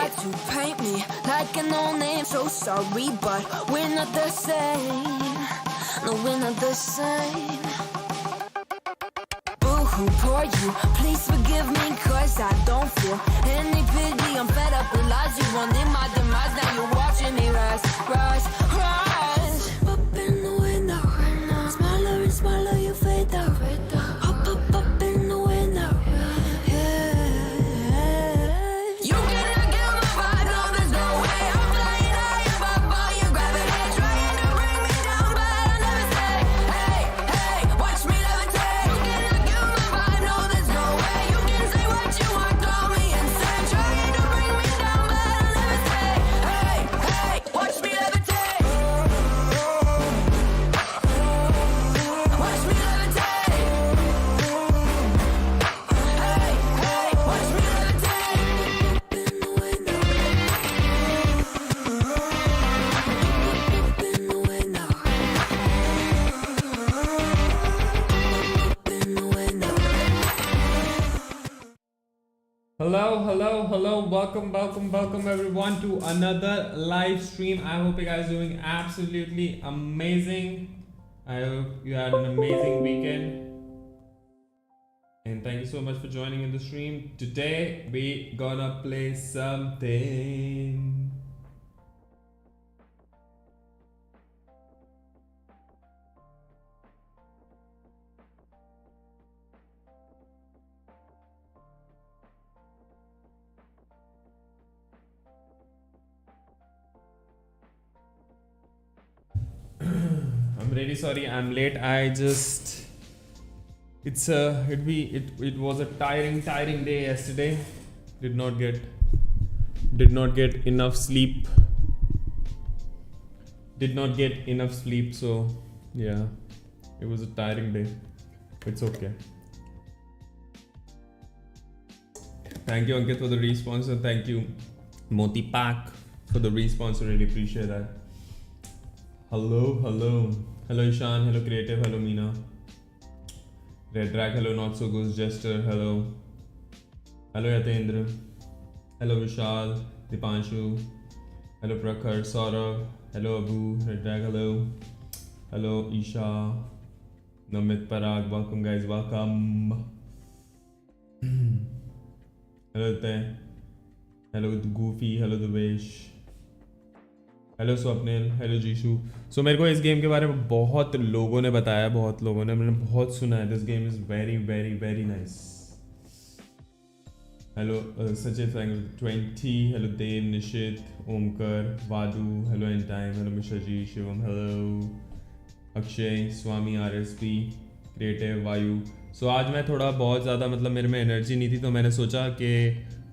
try to paint me like an old name. So sorry, but we're not the same. No, we're not the same. Boo-hoo, poor you, please forgive me, cause I don't feel any pity. I'm fed up with lies, you wanted my demise. Now you're watching me rise, rise, rise. Up in the window, smaller and smaller you fade out. Up, up, up in the window, yeah. You cannot get my vibe, no, there's no way. I'm flying high above all your gravity, trying to bring me down, but I'll never stay. Hey, hey, watch me levitate. You cannot get my vibe, no, there's no way. You can say what you want, call me insane, trying to bring me down, but I'll never stay. Hey, hey, watch me levitate. Watch me levitate. Hey, hey, watch me levitate. In the window. In the window. In the window. Hello, hello, hello. Welcome everyone to another live stream. I hope you guys are doing absolutely amazing. I hope you had an amazing weekend. And thank you so much for joining in the stream. Today we gonna play something. I'm really sorry I'm late. It was a tiring day yesterday. Did not get enough sleep. So yeah, it was a tiring day. It's okay. Thank you Ankit for the response, and thank you Moti Pak for the response. I really appreciate that. Hello Ishan, hello Creative, hello Meena, Red Drag, hello Not So Ghost Jester, hello Yatendra, hello Vishal, Dipanshu, hello Prakhar, Saurav, hello Abu, Red Drag, hello Isha, Namit Parag, welcome guys, welcome. Hello Te, hello Goofy, hello Devesh, hello Swapnil, hello Jishu. So मेरे को इस game के बारे में बहुत लोगों ने बताया, मैंने बहुत सुना है. This game is very very very nice. Hello Sachit 20, hello Dev, Nishit, Omkar, वादू, hello N time, hello Mishra ji, Shivam, hello Akshay, Swami, RSP, creative, Vayu. So आज मैं थोड़ा बहुत ज़्यादा मेरे में एनर्जी नहीं थी, तो मैंने सोचा कि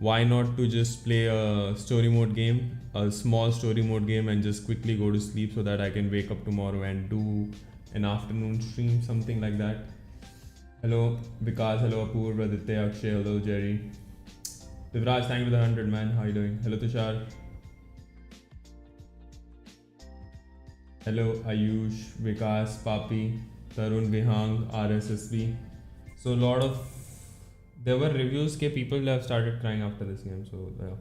why not to just play a story mode game, a small story mode game, and just quickly go to sleep so that I can wake up tomorrow and do an afternoon stream, something like that. Hello Vikas, hello Apurva, Aditya, Akshay, hello Jerry, Divraj, thank you for the 100 man. How you doing? Hello Tushar, hello Ayush, Vikas, Papi, Tarun, Vihang, RSSB. So there were reviews ke people have started crying after this game, so yeah.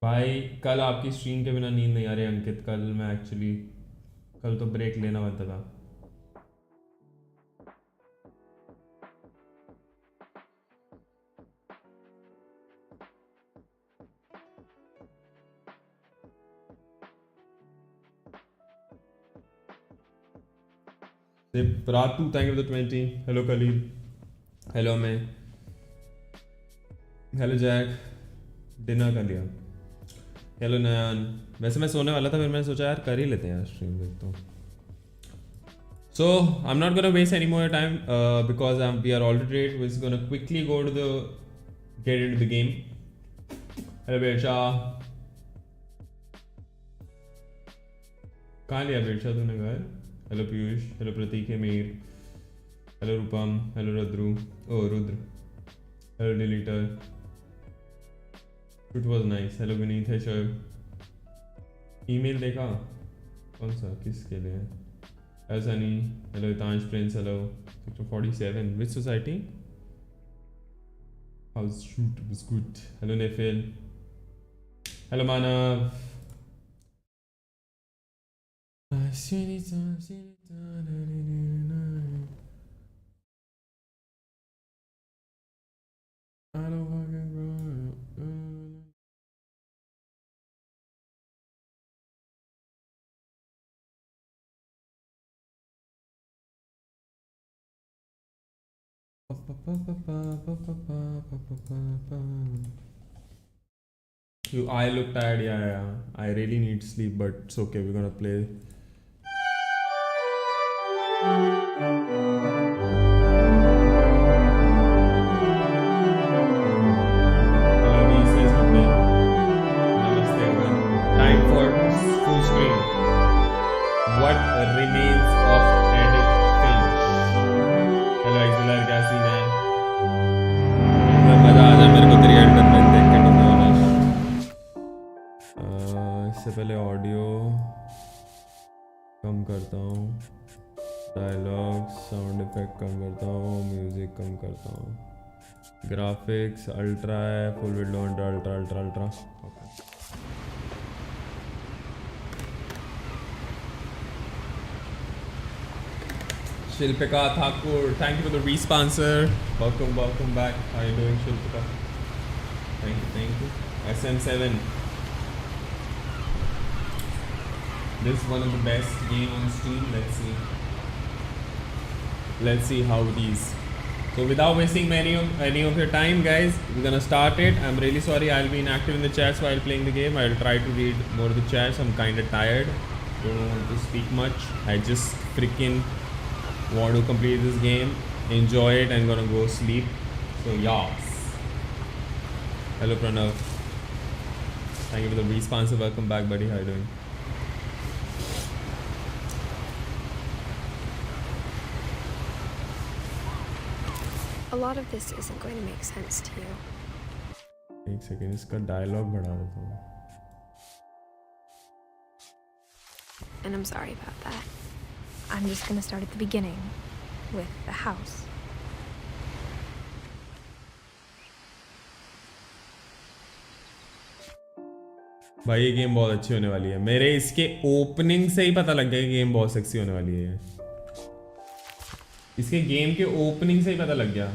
भाई कल आपकी stream के बिना नींद नहीं आ रही अंकित. कल तो ब्रेक लेना बनता था. Ratu, thank you for the 20. Hello Khalil, hello मैं, हेलो जैक, डिनर कर लिया. हेलो नयन. वैसे मैं सोने वाला था, फिर मैंने सोचा यार कर ही लेते हैं यार स्ट्रीम, देखता हूँ. So I'm not gonna waste any more time because we are already late. We're just gonna quickly get into the game. Hello बेरशा, कहाँ लिया बेरशा तूने घर? Hello Piyush, hello Prateek, Meer, hello Rupam, hello Rudra, hello deleter, it was nice. Hello Vineet, hi Shoaib. Email देखा? कौन सा, किसके लिए? Hello Sunny. Hello Tanj Prince. Hello. Sector 47. Which society? How's shoot? It was good. Hello Nefil. Hello Manav. I look tired, yeah. I really need sleep, but it's okay, we're gonna play. Hello, V says good day. Namaste everyone. Time for full screen. What remains of Edith Finch? Hello, XLR, क्या scene है? मजा आ जाए मेरे को तेरी add करना देख के तो मैं इससे पहले ऑडियो कम करता हूँ, डायलॉग साउंड इफेक्ट कम करता हूँ, म्यूजिक कम करता हूँ, ग्राफिक्स अल्ट्रा है, full window ultra okay. Shilpika Thakur, thank you for the re-sponsor. Welcome back. How are you doing, Shilpika? Thank you. SM7. This is one of the best game on Steam. Let's see how it is. So without wasting any of your time, guys, we're gonna start it. I'm really sorry I'll be inactive in the chats while playing the game. I'll try to read more of the chats. I'm kinda tired. Don't want to speak much. I just freaking want to complete this game, enjoy it, and gonna go sleep. So yes. Hello Pranav. Thank you for the re-sponsor. Welcome back, buddy. How you doing? A lot of this isn't going to make sense to you. एक second इसका dialogue बढ़ा देता हूँ. And I'm sorry about that. I'm just going to start at the beginning with the house. भाई ये game बहुत अच्छी होने वाली है. मेरे इसके ओपनिंग से ही पता लग गया कि गेम बहुत सेक्सी होने वाली है. इसके गेम के ओपनिंग से ही पता लग गया.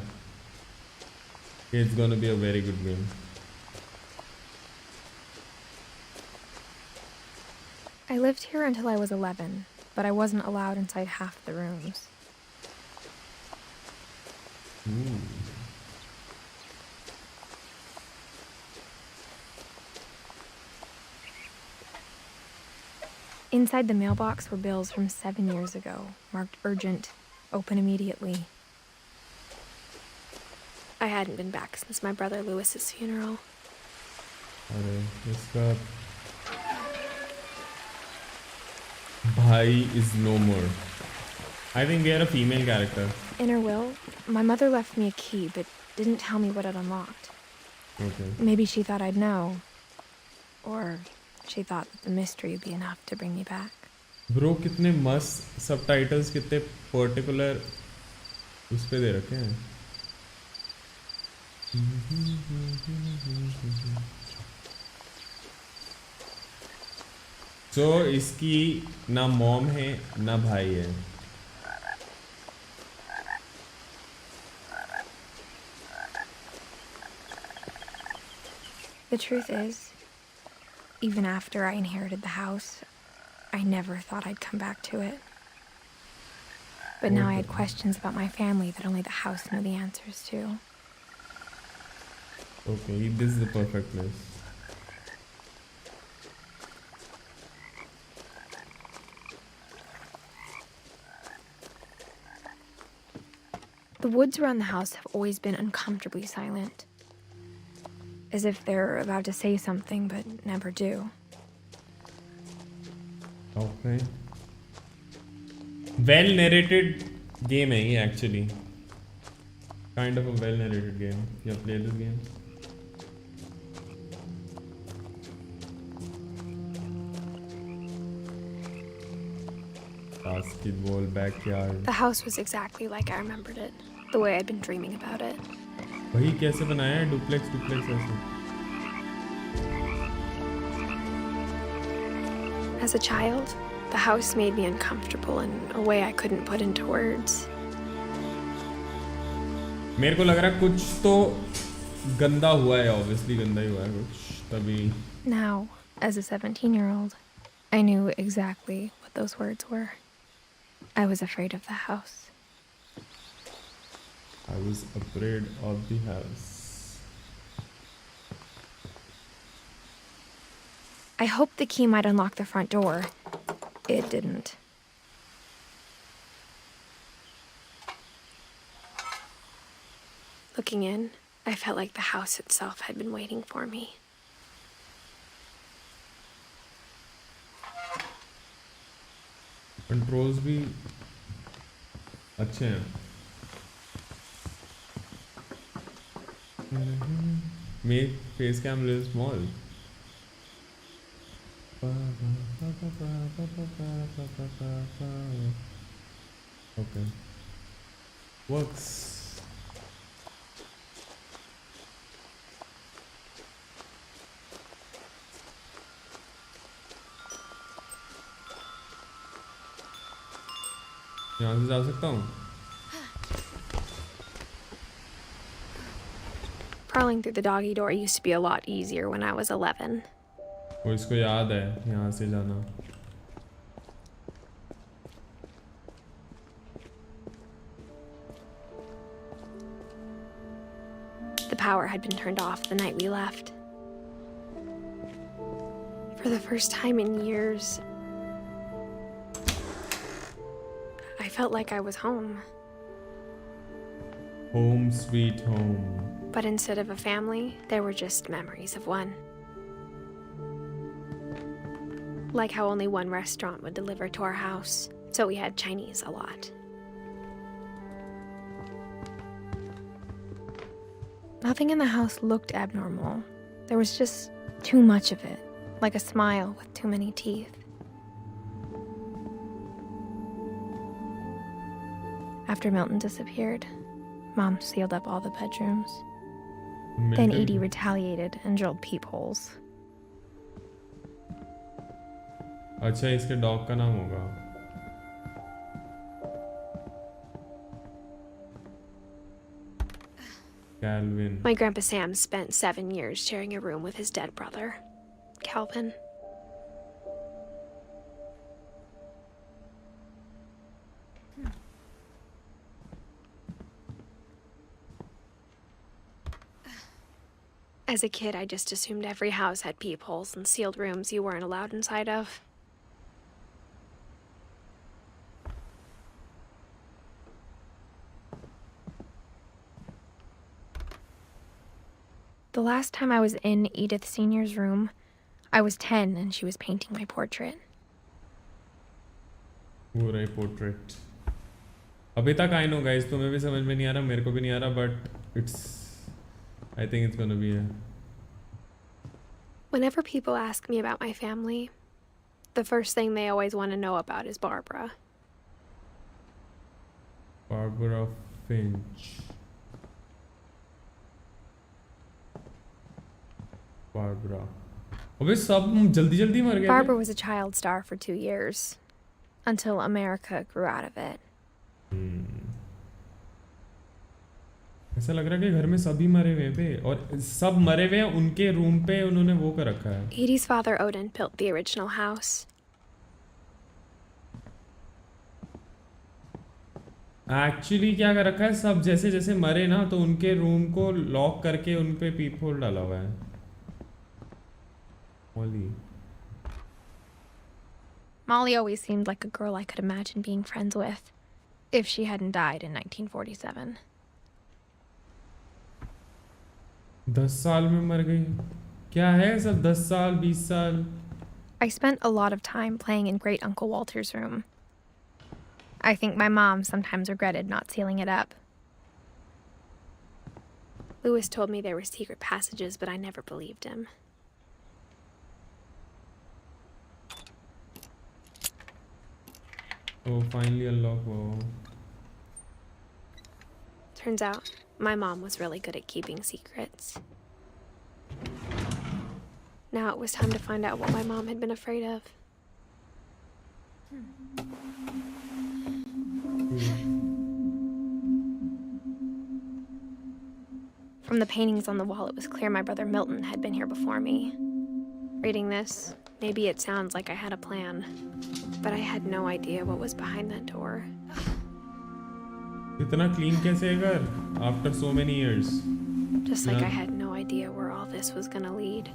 It's gonna be a very good game. I lived here until I was 11, but I wasn't allowed inside half the rooms. Inside the mailbox were bills from 7 years ago, marked urgent, open immediately. I hadn't been back since my brother Lewis's funeral. अरे इसका भाई is no more. I think we are a female character. In her will, my mother left me a key, but didn't tell me what it unlocked. Okay. Maybe she thought I'd know. Or she thought that the mystery would be enough to bring me back. Bro, कितने मस्त subtitles, कितने particular उस पे दे रखे हैं. So इसकी ना mom है ना भाई है. The truth is, even after I inherited the house, I never thought I'd come back to it. But now I had questions about my family that only the house knew the answers to. Okay, this is the perfect place. The woods around the house have always been uncomfortably silent. As if they're about to say something but never do. Okay. Well narrated game है ये actually. Kind of a well narrated game. You have played this game? Basketball backyard. The house was exactly like I remembered it, the way I'd been dreaming about it. वही कैसे बनाया है duplex ऐसे? As a child, the house made me uncomfortable in a way I couldn't put into words. मेरे को लग रहा है कुछ तो गंदा हुआ है, obviously गंदा ही हुआ है कुछ तभी. Now, as a 17-year-old, I knew exactly what those words were. I was afraid of the house. I was afraid of the house. I hoped the key might unlock the front door. It didn't. Looking in, I felt like the house itself had been waiting for me. Controls भी अच्छे हैं. Make face cam little small. Okay. Works. यहाँ से जा सकता हूँ. Crawling through the doggy door used to be a lot easier when I was 11. वो इसको याद है यहाँ से जाना. The power had been turned off the night we left. For the first time in years, I felt like I was home. Home sweet home. But instead of a family, there were just memories of one. Like how only one restaurant would deliver to our house, so we had Chinese a lot. Nothing in the house looked abnormal. There was just too much of it, like a smile with too many teeth. After Milton disappeared, Mom sealed up all the bedrooms. Then Edie retaliated and drilled peepholes. अच्छा इसके dog का नाम होगा. Calvin. My Grandpa Sam spent 7 years sharing a room with his dead brother, Calvin. As a kid, I just assumed every house had peepholes and sealed rooms you weren't allowed inside of. The last time I was in Edith Sr.'s room, I was 10 and she was painting my portrait. वो रही portrait. अभी तक I know guys, तुम्हें भी समझ में नहीं आ रहा, मेरे को भी नहीं आ रहा, but I think it's gonna be a... Whenever people ask me about my family, the first thing they always want to know about is Barbara. Barbara Finch. Barbara. अबे सब जल्दी मर गए. Barbara was a child star for 2 years, until America grew out of it. ऐसा लग रहा है कि घर में सभी मरे हुए पे और सब मरे हुए हैं उनके रूम पे उन्होंने वो कर रखा है. Edie's father Odin built the original house. Actually क्या कर रखा है, सब जैसे जैसे मरे ना तो उनके रूम को लॉक करके उन पे पीपहोल डाला हुआ है. Molly always seemed like a girl I could imagine being friends with, if she hadn't died in 1947. 10 साल में मर गई. क्या है सब 10 साल 20 साल. I spent a lot of time playing in Great Uncle Walter's room. I think my mom sometimes regretted not sealing it up. Lewis told me there were secret passages, but I never believed him. Oh, finally unlock. Wow. Turns out, my mom was really good at keeping secrets. Now it was time to find out what my mom had been afraid of. From the paintings on the wall, it was clear my brother Milton had been here before me. Reading this, maybe it sounds like I had a plan, but I had no idea what was behind that door. इतना clean कैसे है घर? After so many years. Just like I had no idea where all this was gonna lead.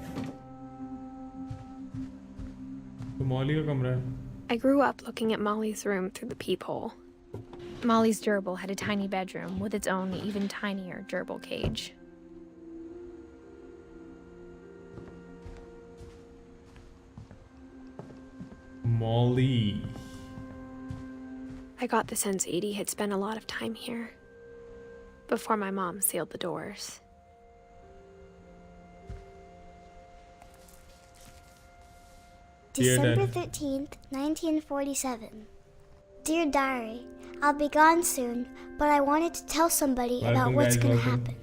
तो मौली का कमरा है. I grew up looking at Molly's room through the peephole. Molly's gerbil had a tiny bedroom with its own even tinier gerbil cage. Molly. I got the sense Edie had spent a lot of time here before my mom sealed the doors. December 13th, 1947. Dear Diary, I'll be gone soon, but I wanted to tell somebody about what's gonna happen.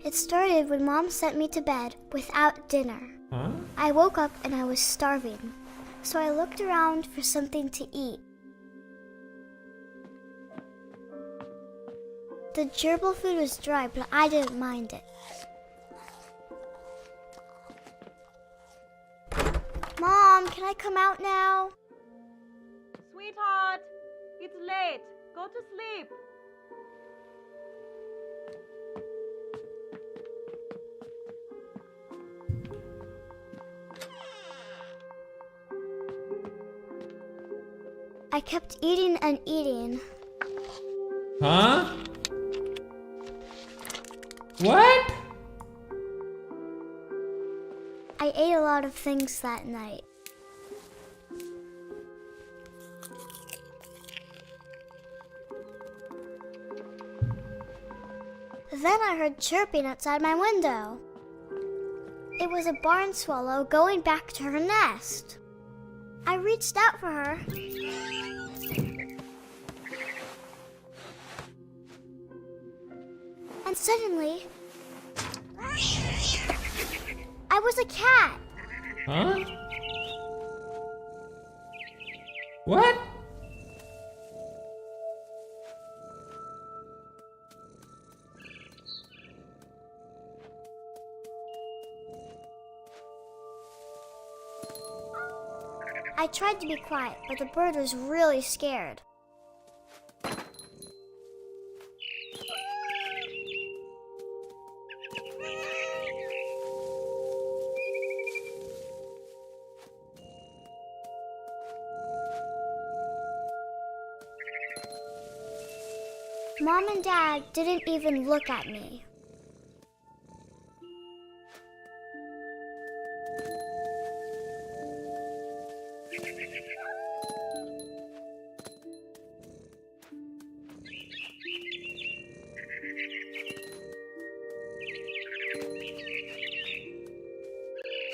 It started when Mom sent me to bed without dinner. Huh? I woke up and I was starving, so I looked around for something to eat. The gerbil food was dry, but I didn't mind it. Mom, can I come out now? Sweetheart, it's late. Go to sleep. I kept eating and eating. Huh? What? I ate a lot of things that night. Then I heard chirping outside my window. It was a barn swallow going back to her nest. I reached out for her. And suddenly, I was a cat. Huh? What? I tried to be quiet, but the bird was really scared. Mom and Dad didn't even look at me.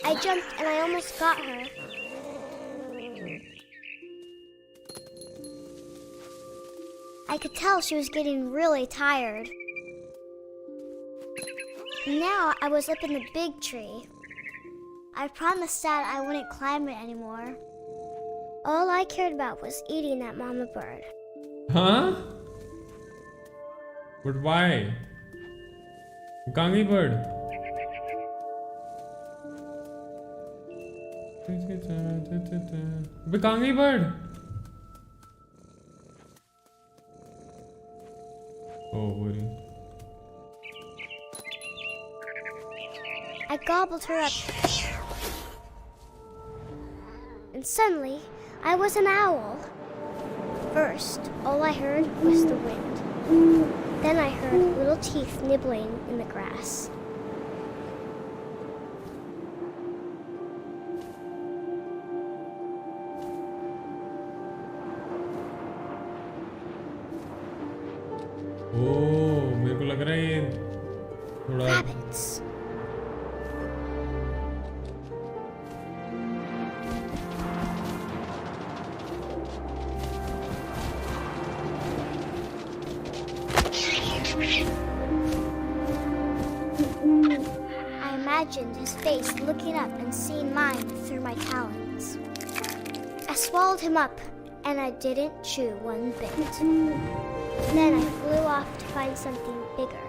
I jumped and I almost got her. I could tell she was getting really tired. Now I was up in the big tree. I promised Dad I wouldn't climb it anymore. All I cared about was eating that mama bird. Huh? But why? Kangi bird. Kangi bird. Oh, worry. I gobbled her up. And suddenly, I was an owl. First, all I heard was the wind. Then I heard little teeth nibbling in the grass. Oh, मेरे को लग रहा है ये थोड़ा Rabbits. I imagined his face looking up and seeing mine through my talons. I swallowed him up, and I didn't chew one bit. Then I flew off to find something bigger.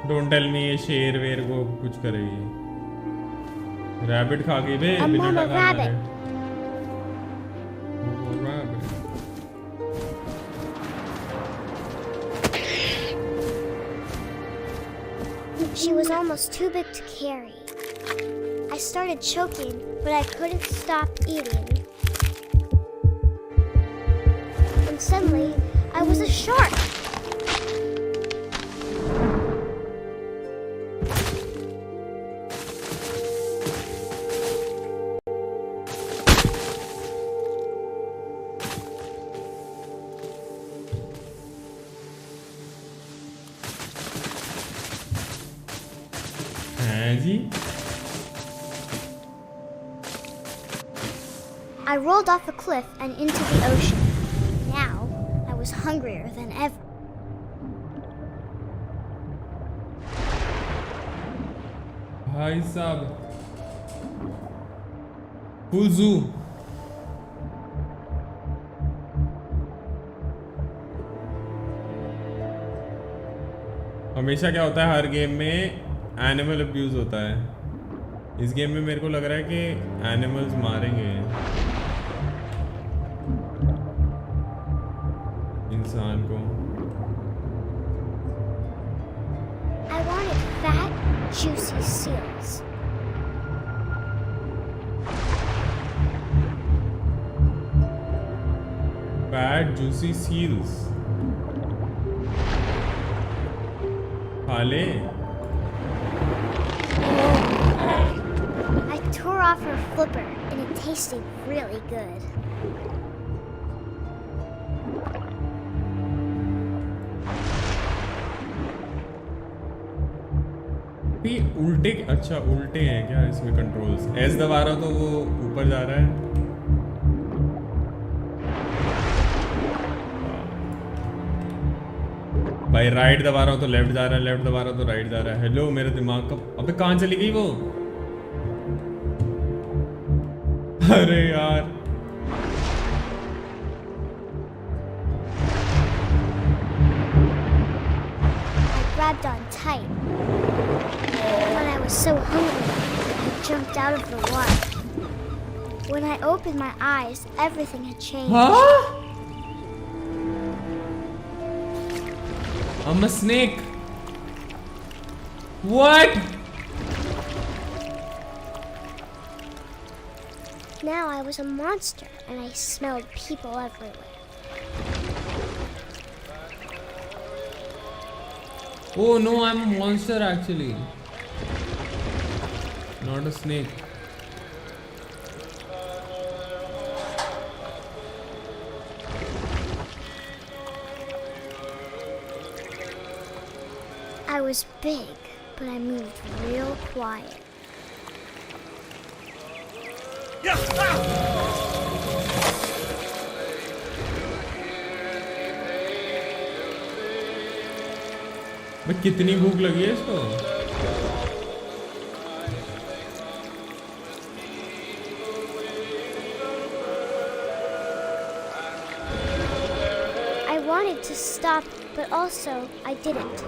Don't tell me ये शेर where को कुछ करेगी। Rabbit खा गई बे बिना Mama टका rabbit. मारे। She was almost too big to carry. I started choking, but I couldn't stop eating. And suddenly, I was a shark. I rolled off a cliff and into the ocean. Now, I was hungrier than ever. भाई साहब full जू। हमेशा क्या होता है हर game में animal abuse होता है। इस गेम में मेरे को लग रहा है कि एनिमल्स मारेंगे इंसान को। I wanted fat, juicy seals. Fat, juicy seals। खा ले। I tore off her flipper, and it tasted really good. ये उल्टे अच्छा उल्टे हैं क्या इसमें कंट्रोल्स? एस दबा रहा तो वो ऊपर जा रहा है। भाई राइट दबा रहा हूँ तो लेफ्ट जा रहा है, लेफ्ट दबा रहा हूँ तो राइट जा रहा है। हेलो मेरे दिमाग का अबे कहाँ चली गई वो? अरे यार I grabbed on tight. When I was so hungry, I jumped out of the water. When I opened my eyes, everything had changed. Huh? I'm a snake. What? Now I was a monster, and I smelled people everywhere. Oh no, I'm a monster actually. Not a snake. I was big, but I moved real quiet. भाई कितनी भूख लगी है इसको? I wanted to stop, but also I didn't.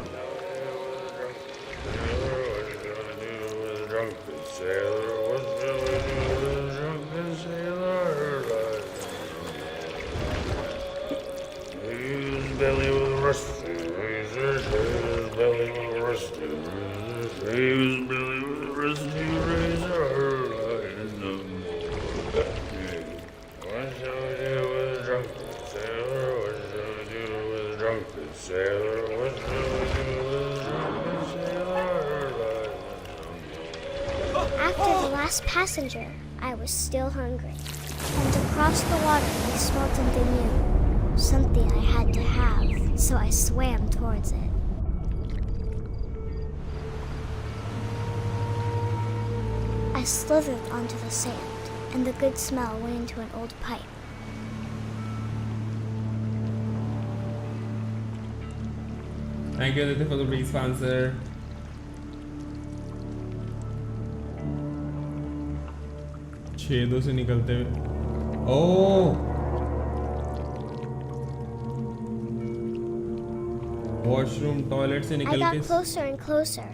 After the last passenger, I was still hungry. And across the water, I smelled something new. Something I had to have, so I swam towards it. I slithered onto the sand, and the good smell went into an old pipe. Thank you, Edith, for the re-sponsor. छेदों से निकलते हुए ओह washroom toilet से I निकल got के closer and closer.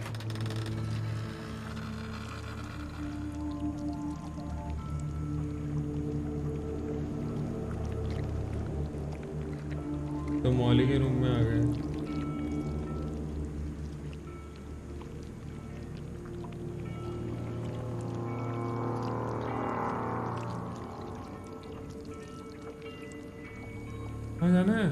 तो मौली के room में आ गए कहाँ जाना है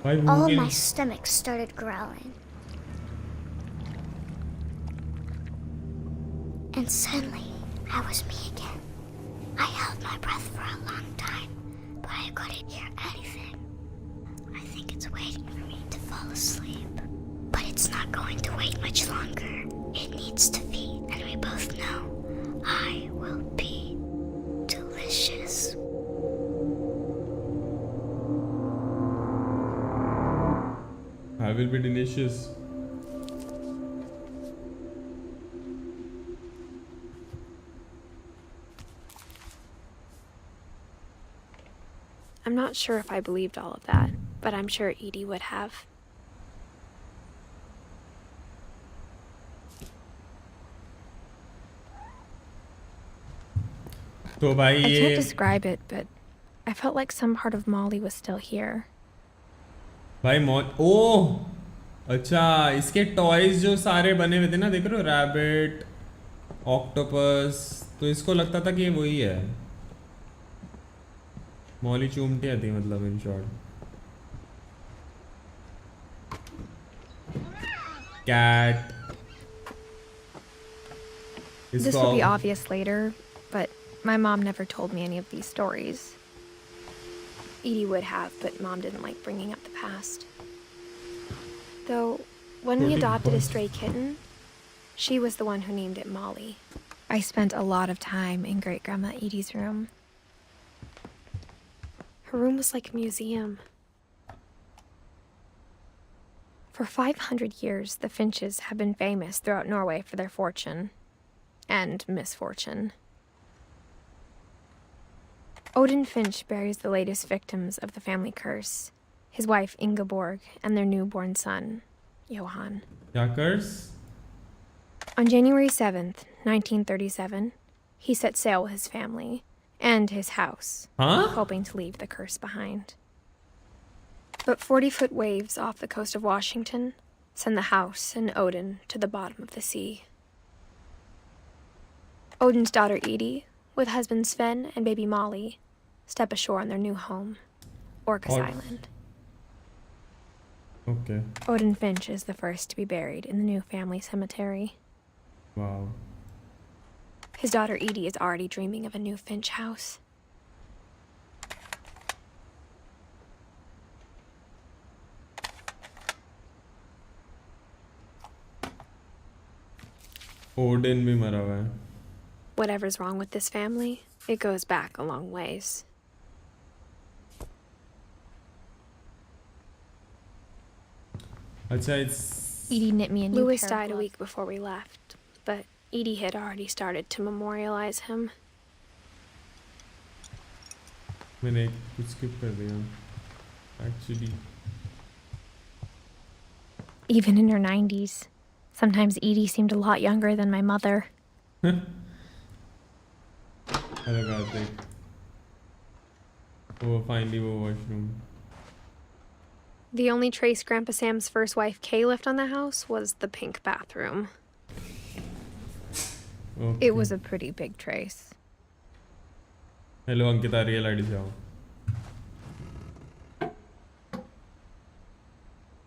भाई All of भूख my stomach started growling. And suddenly, I was me again. I held my breath for a long time, but I couldn't hear anything. I think it's waiting for me to fall asleep. But it's not going to wait much longer. It needs to feed, and we both know I will be delicious. I will be delicious. I'm not sure if I believed all of that, but I'm sure Edie would have. तो भाई I ये can't describe it, but I felt like some part of Molly was still here. भाई ओह अच्छा इसके toys जो सारे बने हुए थे ना देख रहे हो रैबिट ऑक्टोपस तो इसको लगता था कि ये वही है मौली चूमटियाँ थी मतलब in short cut This would be obvious later, but my mom never told me any of these stories. Edie would have, but Mom didn't like bringing up the past. Though, when we adopted a stray kitten, she was the one who named it Molly. I spent a lot of time in Great-Grandma Edie's room. Her room was like a museum. For 500 years, the Finches have been famous throughout Norway for their fortune. And misfortune. Odin Finch buries the latest victims of the family curse, his wife Ingeborg and their newborn son, Johan. क्या curse? On January 7th, 1937, he set sail with his family and his house, hoping to leave the curse behind. But 40-foot waves off the coast of Washington send the house and Odin to the bottom of the sea. Odin's daughter Edie, with husband Sven and baby Molly, step ashore on their new home, Orcas Island. Okay. Odin Finch is the first to be buried in the new family cemetery. Wow. His daughter Edie is already dreaming of a new Finch house. Odin भी मरा हुआ है. Whatever's wrong with this family, it goes back a long ways. अच्छा it's Edie knit me a new Louis died a week before we left, but Edie had already started to memorialize him. मैंने कुछ skip कर दिया. Actually. Even in her 90s, sometimes Edie seemed a lot younger than my mother. Hello Karthik. Oh, finally वो washroom. The only trace Grandpa Sam's first wife Kay left on the house was the pink bathroom. Okay. It was a pretty big trace. Hello Ankita, real ID से आओ.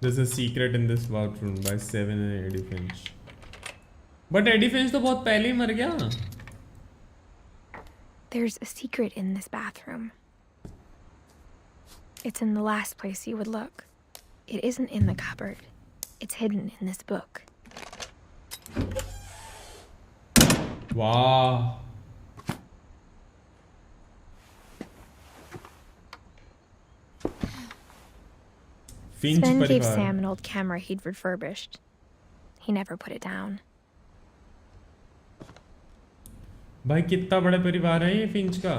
There's a secret in this bathroom by 7 and Edith Finch. But Edith Finch तो बहुत पहले ही मर गया. There's a secret in this bathroom. It's in the last place you would look. It isn't in the cupboard. It's hidden in this book. Wow. Finch Sven gave परिवार. Sam an old camera he'd refurbished. He never put it down. भाई कितना बड़ा परिवार है ये Finch का.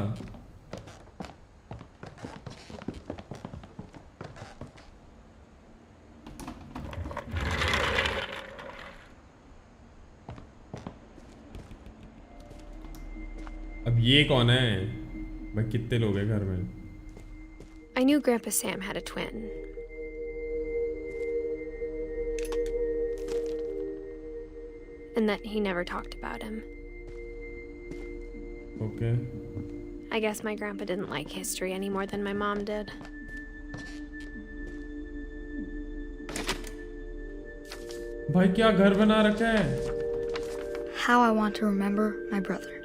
अब ये कौन है? भाई कितने लोग हैं घर में? I knew Grandpa Sam had a twin. And that he never talked about him. Okay. I guess my grandpa didn't like history any more than my mom did. भाई क्या घर बना रखा है? How I Want to Remember My Brother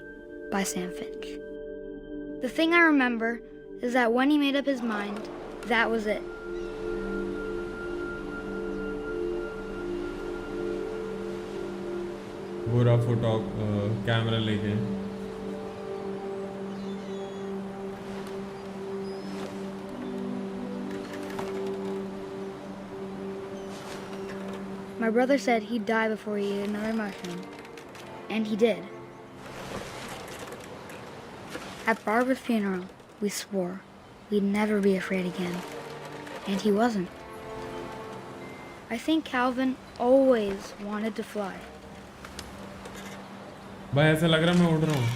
by Sam Finch. The thing I remember is that when he made up his mind, that was it. बुरा photo camera लेके. My brother said he'd die before he ate another mushroom. And he did. At Barbara's funeral, we swore we'd never be afraid again. And he wasn't. I think Calvin always wanted to fly. भाई ऐसा लग रहा मैं उड़ रहा हूँ.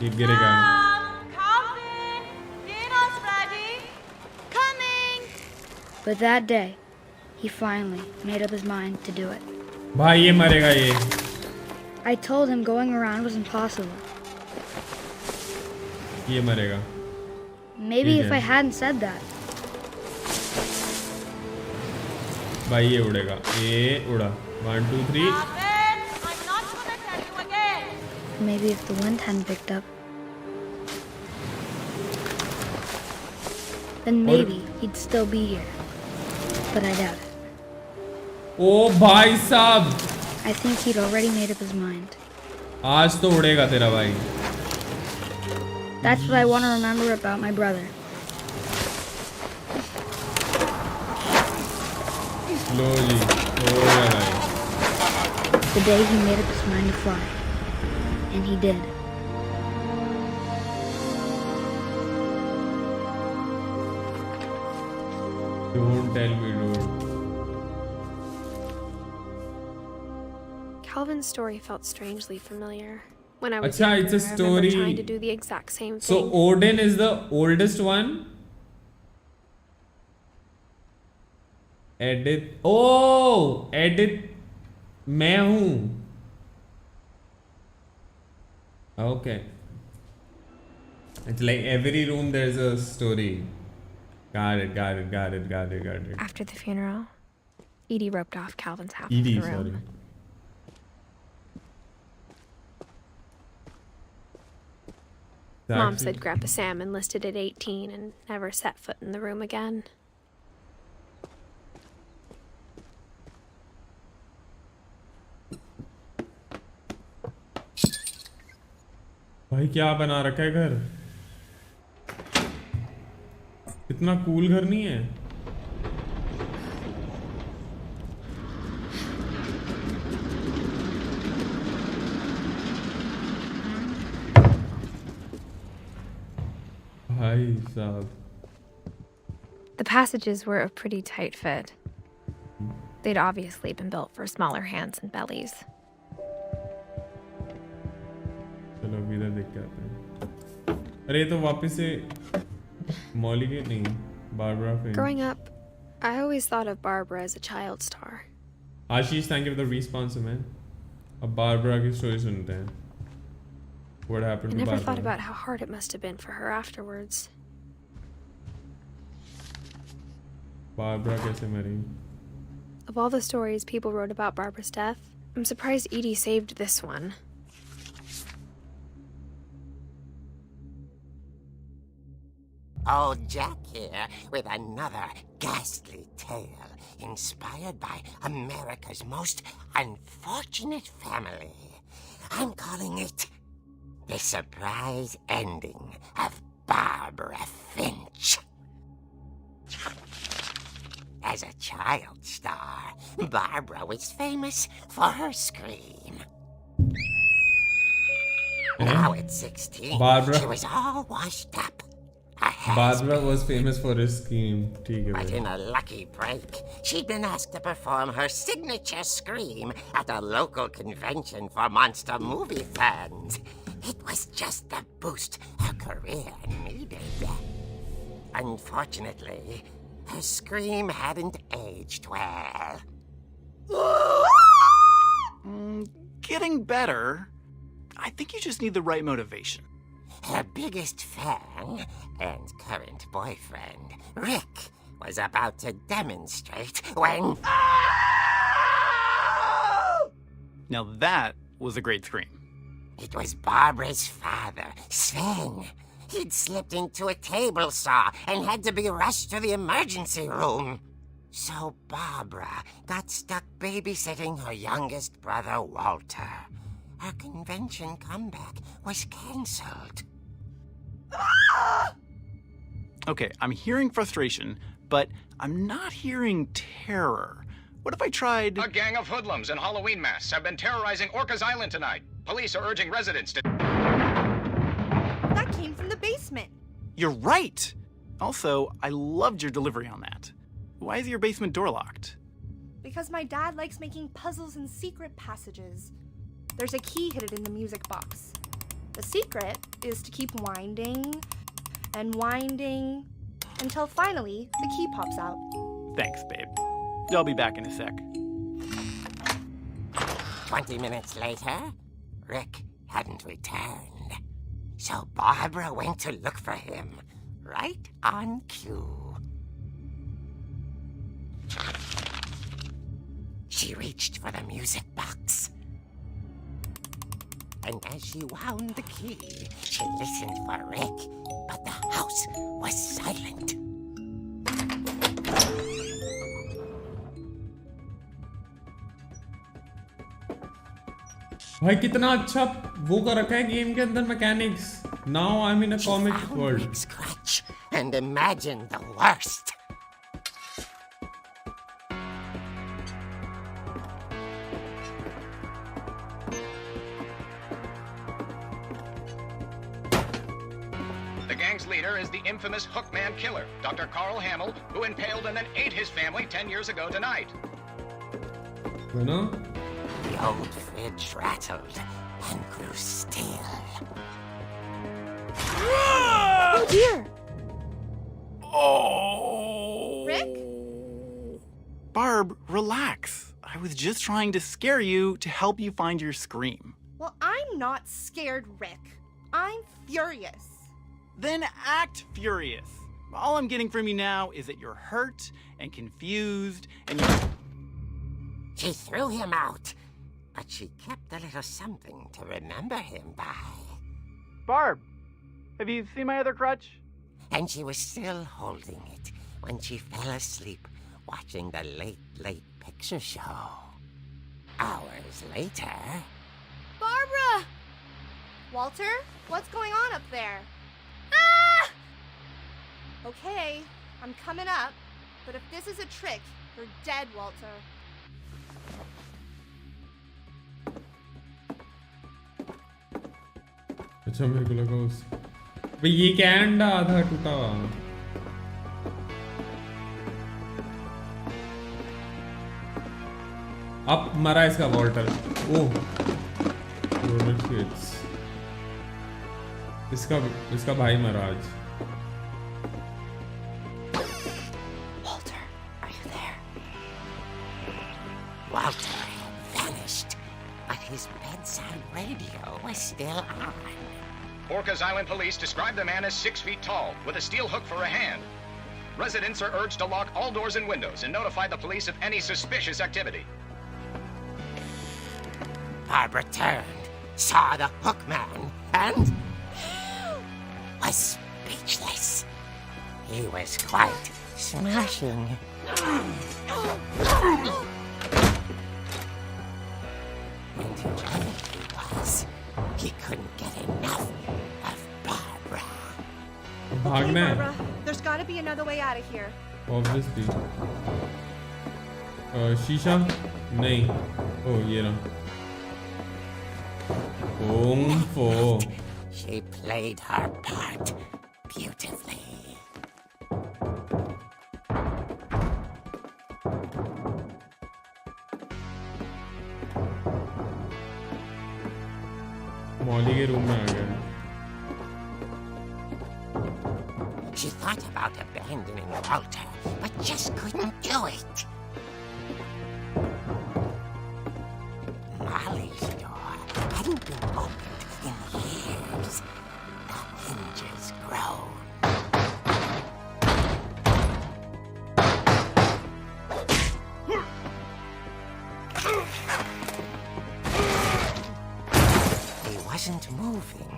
ये गिरेगा. Calvin! Dinner's ready! Coming! But that day, he finally made up his mind to do it. भाई ये मरेगा ये. I told him going around was impossible. ये मरेगा. Maybe if I hadn't said that. भाई ये उड़ेगा. ये उड़ा. 1 2 3. Calvin, I'm not gonna tell you again. Maybe if the wind hadn't picked up, then maybe he'd still be here. But I doubt it. ओ भाई साहब. I think he'd already made up his mind. आज तो उड़ेगा तेरा भाई. That's what I want to remember about my brother. लो जी. हो गया भाई. The day he made up his mind to fly. And he did. Don't tell me, dude. Calvin's story felt strangely familiar. When I was Acha, younger, it's a I remember story. trying to do the exact same So thing. Odin is the oldest one. Edith. Oh, Edith. मैं हूँ. Okay. It's like every room there's a story. Got it. After the funeral, Edie roped off Calvin's half Edie, of the room. sorry. Mom said Grandpa Sam enlisted at 18 and never set foot in the room again. भाई क्या बना रखा है घर? इतना cool घर नहीं है. भाई साहब. The passages were a pretty tight fit. They'd obviously been built for smaller hands and bellies. चलो अभी इधर देख के आते हैं. अरे ये तो वापस से मॉली के नहीं. Barbara Finch. Growing up, I always thought of Barbara as a child star. Ashish, thank you for the response, man. अब बारबरा की स्टोरी सुनते हैं. What happened I to never Barbara? thought about how hard it must have been for her afterwards. Barbara कैसे मरी? Of all the stories people wrote about Barbara's death, I'm surprised Edie saved this one. Old Jack here with another ghastly tale inspired by America's most unfortunate family. I'm calling it The Surprise Ending of Barbara Finch. As a child star, Barbara was famous for her scream. Now at 16, Barbara. she was all washed up. A Barbara was famous for his scream. ठीक है But भाई. in a lucky break, she'd been asked to perform her signature scream at a local convention for monster movie fans. It was just the boost her career needed. Unfortunately, her scream hadn't aged well. Getting better. I think you just need the right motivation. Her biggest fan and current boyfriend, Rick, was about to demonstrate when... Now that was a great scream. It was Barbara's father, Sven. He'd slipped into a table saw and had to be rushed to the emergency room. So Barbara got stuck babysitting her youngest brother, Walter. Her convention comeback was cancelled. Okay, I'm hearing frustration, but I'm not hearing terror. What if I tried... A gang of hoodlums in Halloween masks have been terrorizing Orcas Island tonight. Police are urging residents to... That came from the basement. You're right! Also, I loved your delivery on that. Why is your basement door locked? Because my dad likes making puzzles and secret passages. There's a key hidden in the music box. The secret is to keep winding and winding until finally the key pops out. Thanks, babe. I'll be back in a sec. 20 minutes later, Rick hadn't returned. So Barbara went to look for him, right on cue. She reached for the music box. And as she wound the key, she listened for Rick, but the house was silent. भाई कितना अच्छा वो कर रखा है game के अंदर mechanics. Now I'm in a comic Found world. Rick's crutch and imagined the worst. The gang's leader is the infamous Hookman killer, Dr. Carl Hamill, who impaled and then ate his family 10 years ago tonight. You know? The old fridge rattled and grew still. Oh dear! Oh! Rick? Barb, relax. I was just trying to scare you to help you find your scream. Well, I'm not scared, Rick. I'm furious. Then act furious. All I'm getting from you now is that you're hurt and confused and you're... She threw him out, but she kept a little something to remember him by. Barb, have you seen my other crutch? And she was still holding it when she fell asleep watching the late picture show. Hours later... Barbara! Walter, what's going on up there? Ah! Okay, I'm coming up, but if this is a trick, you're dead, Walter. अच्छा मेरे को लगा उस भाई ये क्या अंडा आधा टूटा हुआ. अब मरा इसका वॉल्टर. ओह इसका भाई मरा आज. Walter, are you there? Walter had vanished, but his bedside radio was still on. Orcas Island police describe the man as 6 feet tall, with a steel hook for a hand. Residents are urged to lock all doors and windows and notify the police of any suspicious activity. Barbara turned, saw the hook man, and was speechless. He was quite smashing. And whoever he was, he couldn't get enough of Barbara. Okay, Barbara, there's got to be another way out of here. Obviously. शीशा नहीं. Oh, ये रहा. She played her part beautifully. मौली के room में आ गया. She thought about abandoning Walter, but just couldn't do it. Molly's door hadn't been opened in years. The hinges groaned. He wasn't moving,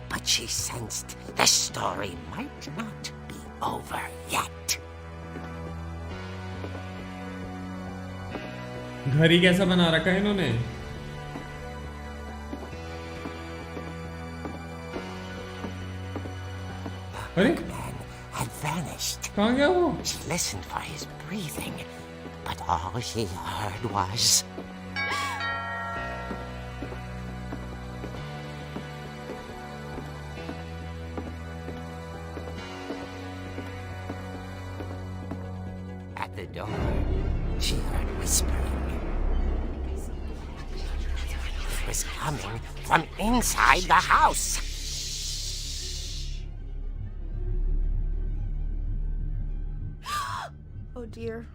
but she sensed the story might not be over yet. घर ही कैसा बना रखा है इन्होंने? The man had vanished. कहाँ गया वो? She listened for his breathing, but all she heard was... At the door, she heard whispering. It was coming from inside the house. Oh dear.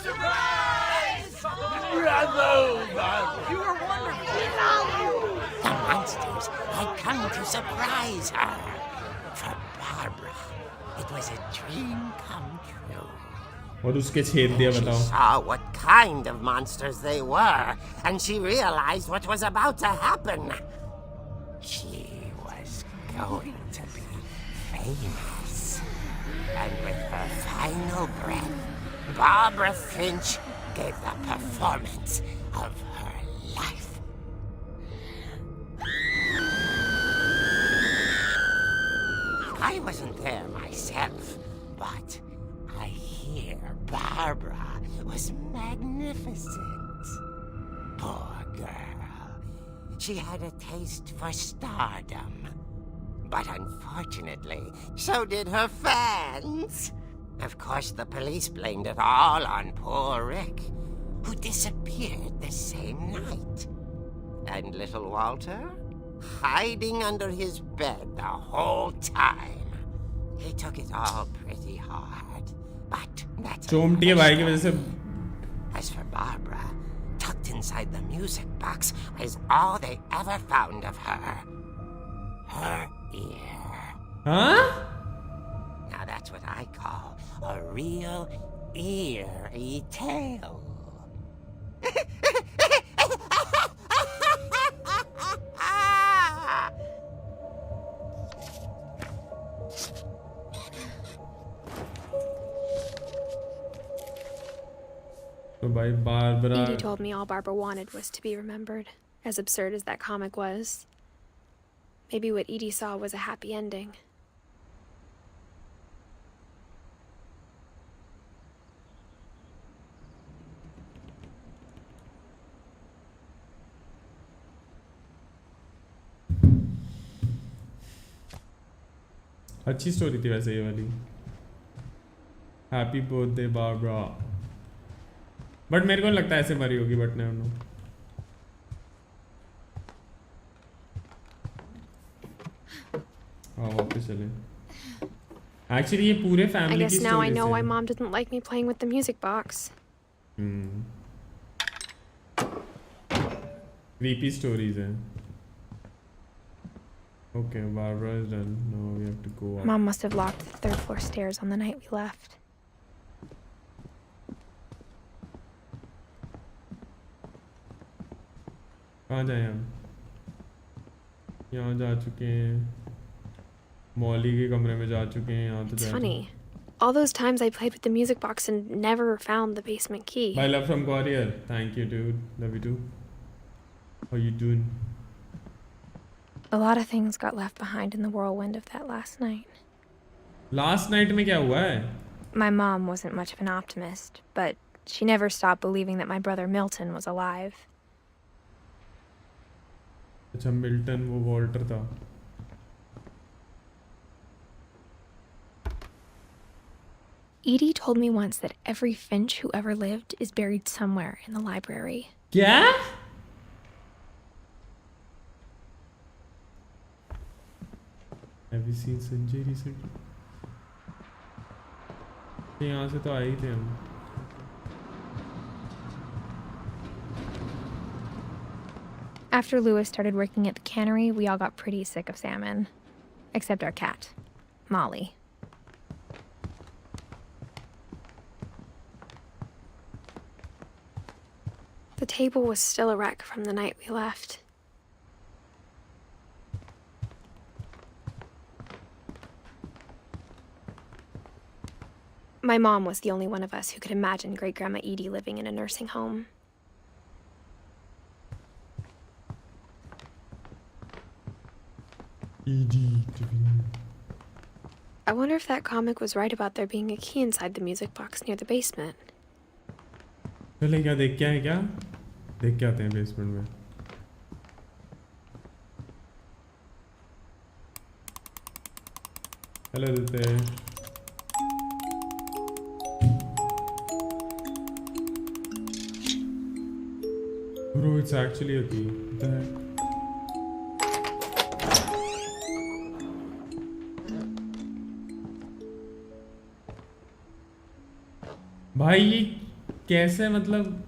Surprise! Bravo, Barbara! You are wonderful. The monsters had come to surprise her. For Barbara, it was a dream come true. और उसके छेद दिया She बताओ. saw what kind of monsters they were, and she realized what was about to happen. She was going to be famous. And with her final breath, Barbara Finch gave the performance of her life. I wasn't there myself, but I hear Barbara was magnificent. Poor girl. She had a taste for stardom. But unfortunately, so did her fans. Of course, the police blamed it all on poor Rick, who disappeared the same night. And little Walter? Hiding under his bed the whole time. He took it all pretty hard. But that's चोमटी है भाई की वजह से. As for Barbara, tucked inside the music box was all they ever found of her. Her ear. Huh? Now that's what I call a real eerie tale. तो भाई Barbara. Edie told me all Barbara wanted was to be remembered, as absurd as that comic was. Maybe what Edie saw was a happy ending. अच्छी story थी वैसे ये वाली. Happy birthday Barbara. But मेरे को लगता है ऐसे मरी होगी, बट नहीं उन्होंने. हाँ वापस चले. Actually ये पूरे I फैमिली guess की now I story know why है. Mom didn't like me playing with the music box. Creepy stories हैं. Okay, Barbara is done. Now we have to go up. Mom must have locked the third floor stairs on the night we left. कहाँ जाए हम? यहाँ जा चुके हैं. मौली के कमरे में जा चुके हैं यहाँ तो It's funny. All those times I played with the music box and never found the basement key. My love from Courier. Thank you, dude. Love you too. How you doing? A lot of things got left behind in the whirlwind of that last night. Last night में क्या हुआ है? My mom wasn't much of an optimist, but she never stopped believing that my brother Milton was alive. अच्छा Milton वो Walter था. Edie told me once that every Finch who ever lived is buried somewhere in the library. क्या? Have you seen Sanjay recently? यहाँ से तो आए ही थे हम. After Lewis started working at the cannery, we all got pretty sick of salmon. Except our cat, Molly. The table was still a wreck from the night we left. My mom was the only one of us who could imagine Great-Grandma Edie living in a nursing home. I wonder if that comic was right about there being a key inside the music box near the basement. चले क्या देख क्या है क्या? देख के आते हैं बेसमेंट में. Hello Aditya. Bro, it's actually a key. What the heck? भाई ये कैसे मतलब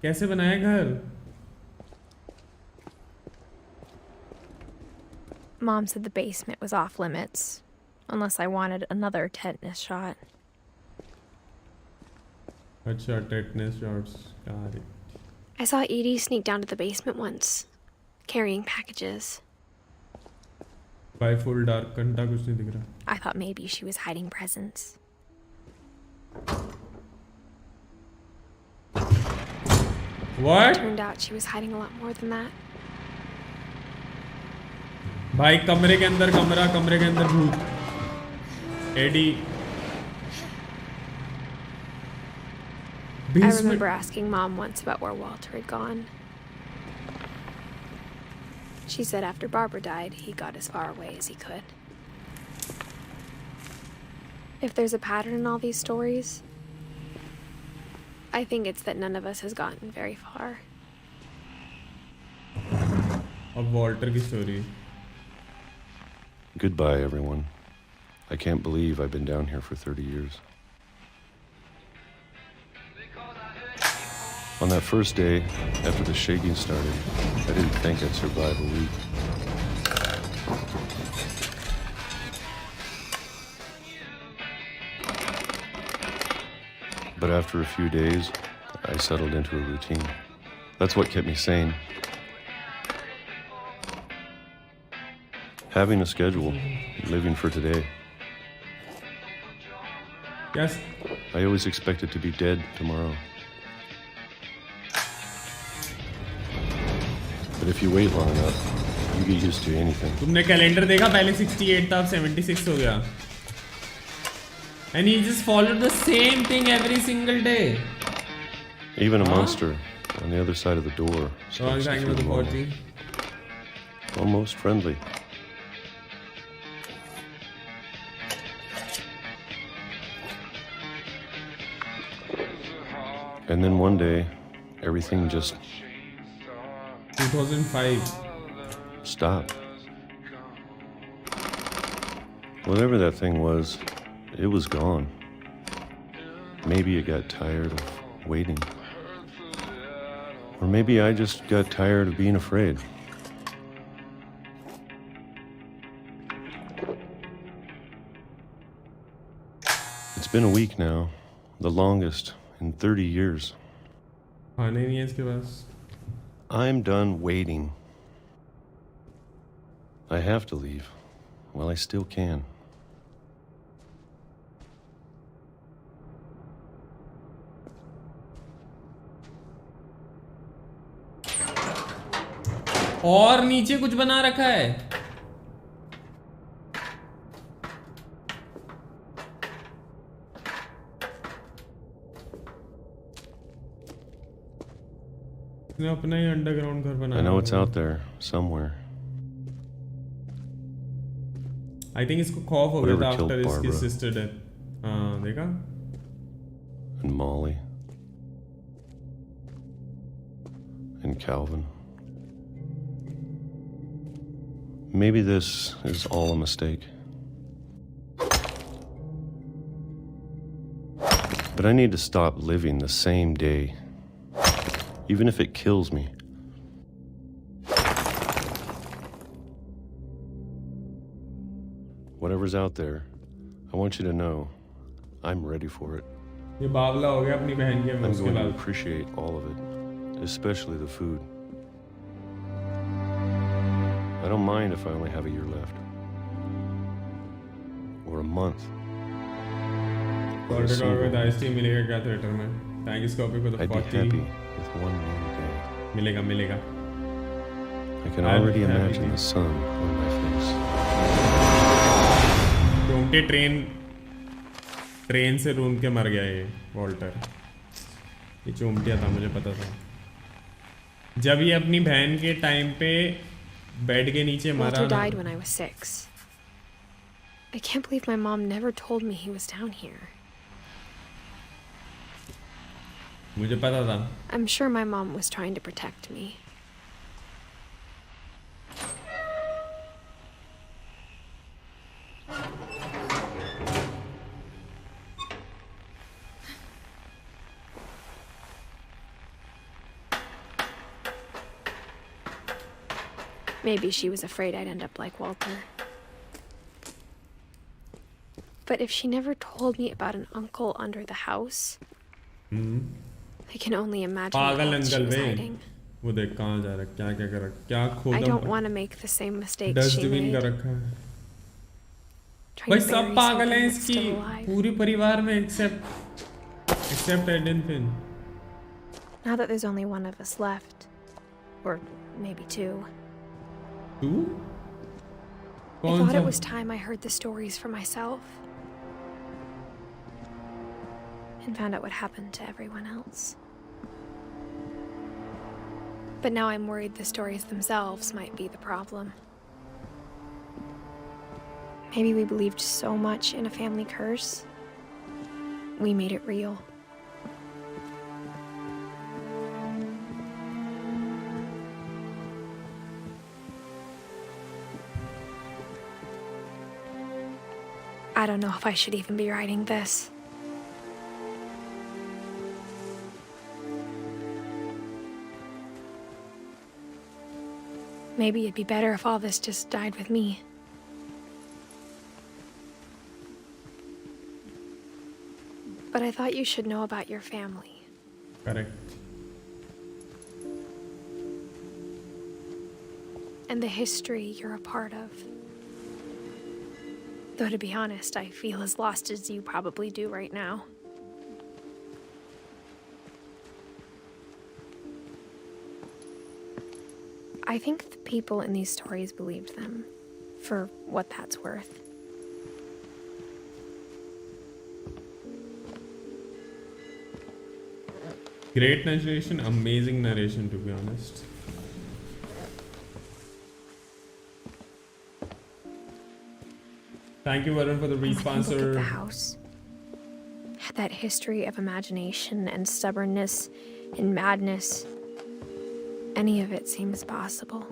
कैसे बनाया घर? Mom said the basement was off limits, unless I wanted another tetanus shot. अच्छा tetanus shots. Got it. I saw Edie sneak down to the basement once, carrying packages. By full dark घंटा कुछ नहीं दिख रहा. I thought maybe she was hiding presents. What? Turned out she was hiding a lot more than that. भाई कमरे के अंदर कमरा, कमरे के अंदर भूत. AD. I remember asking Mom once about where Walter had gone. She said after Barbara died, he got as far away as he could. If there's a pattern in all these stories, I think it's that none of us has gotten very far. अब Walter की story. Goodbye, everyone. I can't believe I've been down here for 30 years. On that first day, after the shaking started, I didn't think I'd survive a week. But after a few days, I settled into a routine. That's what kept me sane. Having a schedule, living for today. Yes. I always expected to be dead tomorrow. But if you wait long enough, you get used to anything. तुमने calendar देखा? पहले 68 था, अब 76 हो गया. And he just followed the same thing every single day. Even a monster on the other side of the door. Wrong time with the 40. Almost friendly. And then one day, everything just 2005. stopped. Whatever that thing was, it was gone. Maybe it got tired of waiting. Or maybe I just got tired of being afraid. It's been a week now, the longest in 30 years. खाने नहीं है इसके पास. I'm done waiting. I have to leave. while I still can. और नीचे कुछ बना रखा है। इसने अपना ही अंडरग्राउंड घर बनाया। I know it's out there somewhere. I think इसको खौफ हो गया था Whatever after killed इसकी Barbara. sister death. हाँ देखा? And Molly. And Calvin. Maybe this is all a mistake. But I need to stop living the same day, even if it kills me. Whatever's out there, I want you to know I'm ready for it. ये बावला हो गया अपनी बहन के I'm उसके going to बाद। appreciate all of it, especially the food. I don't mind if I only have a year left. Or a month. Or a Ordered single. with iced tea मिलेगा क्या theater में? Thank you Scopy for the I'd be 40. happy with one new day. मिलेगा मिलेगा। I can I'd be already happy imagine too. the sun on my face. रोंगटे train से room के मर गया ये वॉल्टर। ये चोमटिया था मुझे पता था। जब ये अपनी बहन के टाइम पे बेड के नीचे मरा Walter ना। died when I was 6. I can't believe my mom never told me he was down here. मुझे पता था। I'm sure my mom was trying to protect me. Maybe she was afraid I'd end up like Walter. But if she never told me about an uncle under the house, I can only imagine what पागल else she uncle was way. hiding. वो देख कहाँ जा रहा है, क्या क्या कर रहा है, क्या खोदा। I don't want to make the same mistakes she dustbin कर made. रखा है। Trying भाई to सब bury पागल हैं something that's इसकी still alive. पूरी परिवार में except Edith Finch. Now that there's only one of us left, or maybe two, तू? I कौन thought सा? it was time I heard the stories for myself and found out what happened to everyone else. But now I'm worried the stories themselves might be the problem. Maybe we believed so much in a family curse, we made it real. I don't know if I should even be writing this. Maybe it'd be better if all this just died with me. But I thought you should know about your family. Correct. And the history you're a part of. Though to be honest, I feel as lost as you probably do right now. I think the people in these stories believed them, for what that's worth. Great narration, amazing narration to be honest. Thank you, Varun, for the When I look at the responsor. house, had that history of imagination and stubbornness and madness. Any of it seems possible.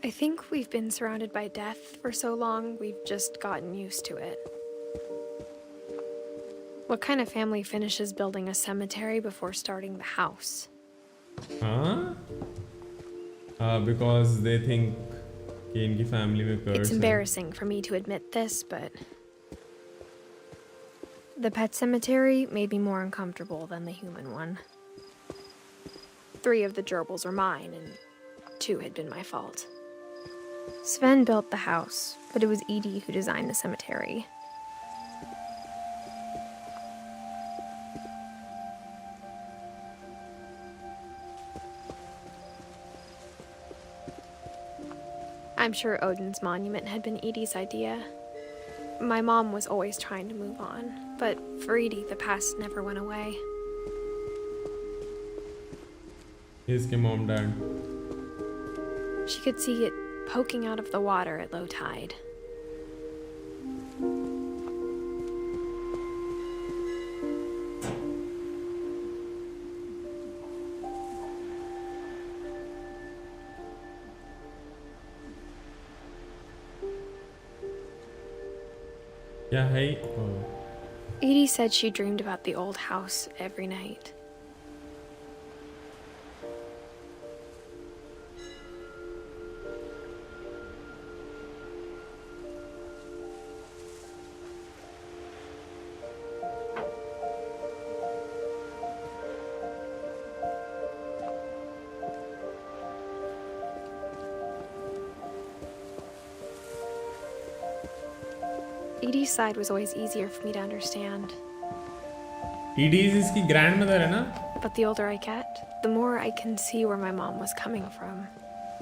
I think we've been surrounded by death for so long, we've just gotten used to it. What kind of family finishes building a cemetery before starting the house? Huh? Because they think कि इनकी family में कर्स It's है. embarrassing for me to admit this, but the pet cemetery made me more uncomfortable than the human one. 3 of the gerbils were mine, and 2 had been my fault. Sven built the house, but it was Edie who designed the cemetery. I'm sure Odin's monument had been Edie's idea. My mom was always trying to move on, but for Edie, the past never went away. Here's your mom, dad. She could see it poking out of the water at low tide. Yeah, hey. Edie said she dreamed about the old house every night. Edie's side was always easier for me to understand. Edie is इसकी grandmother है ना? But the older I get, the more I can see where my mom was coming from.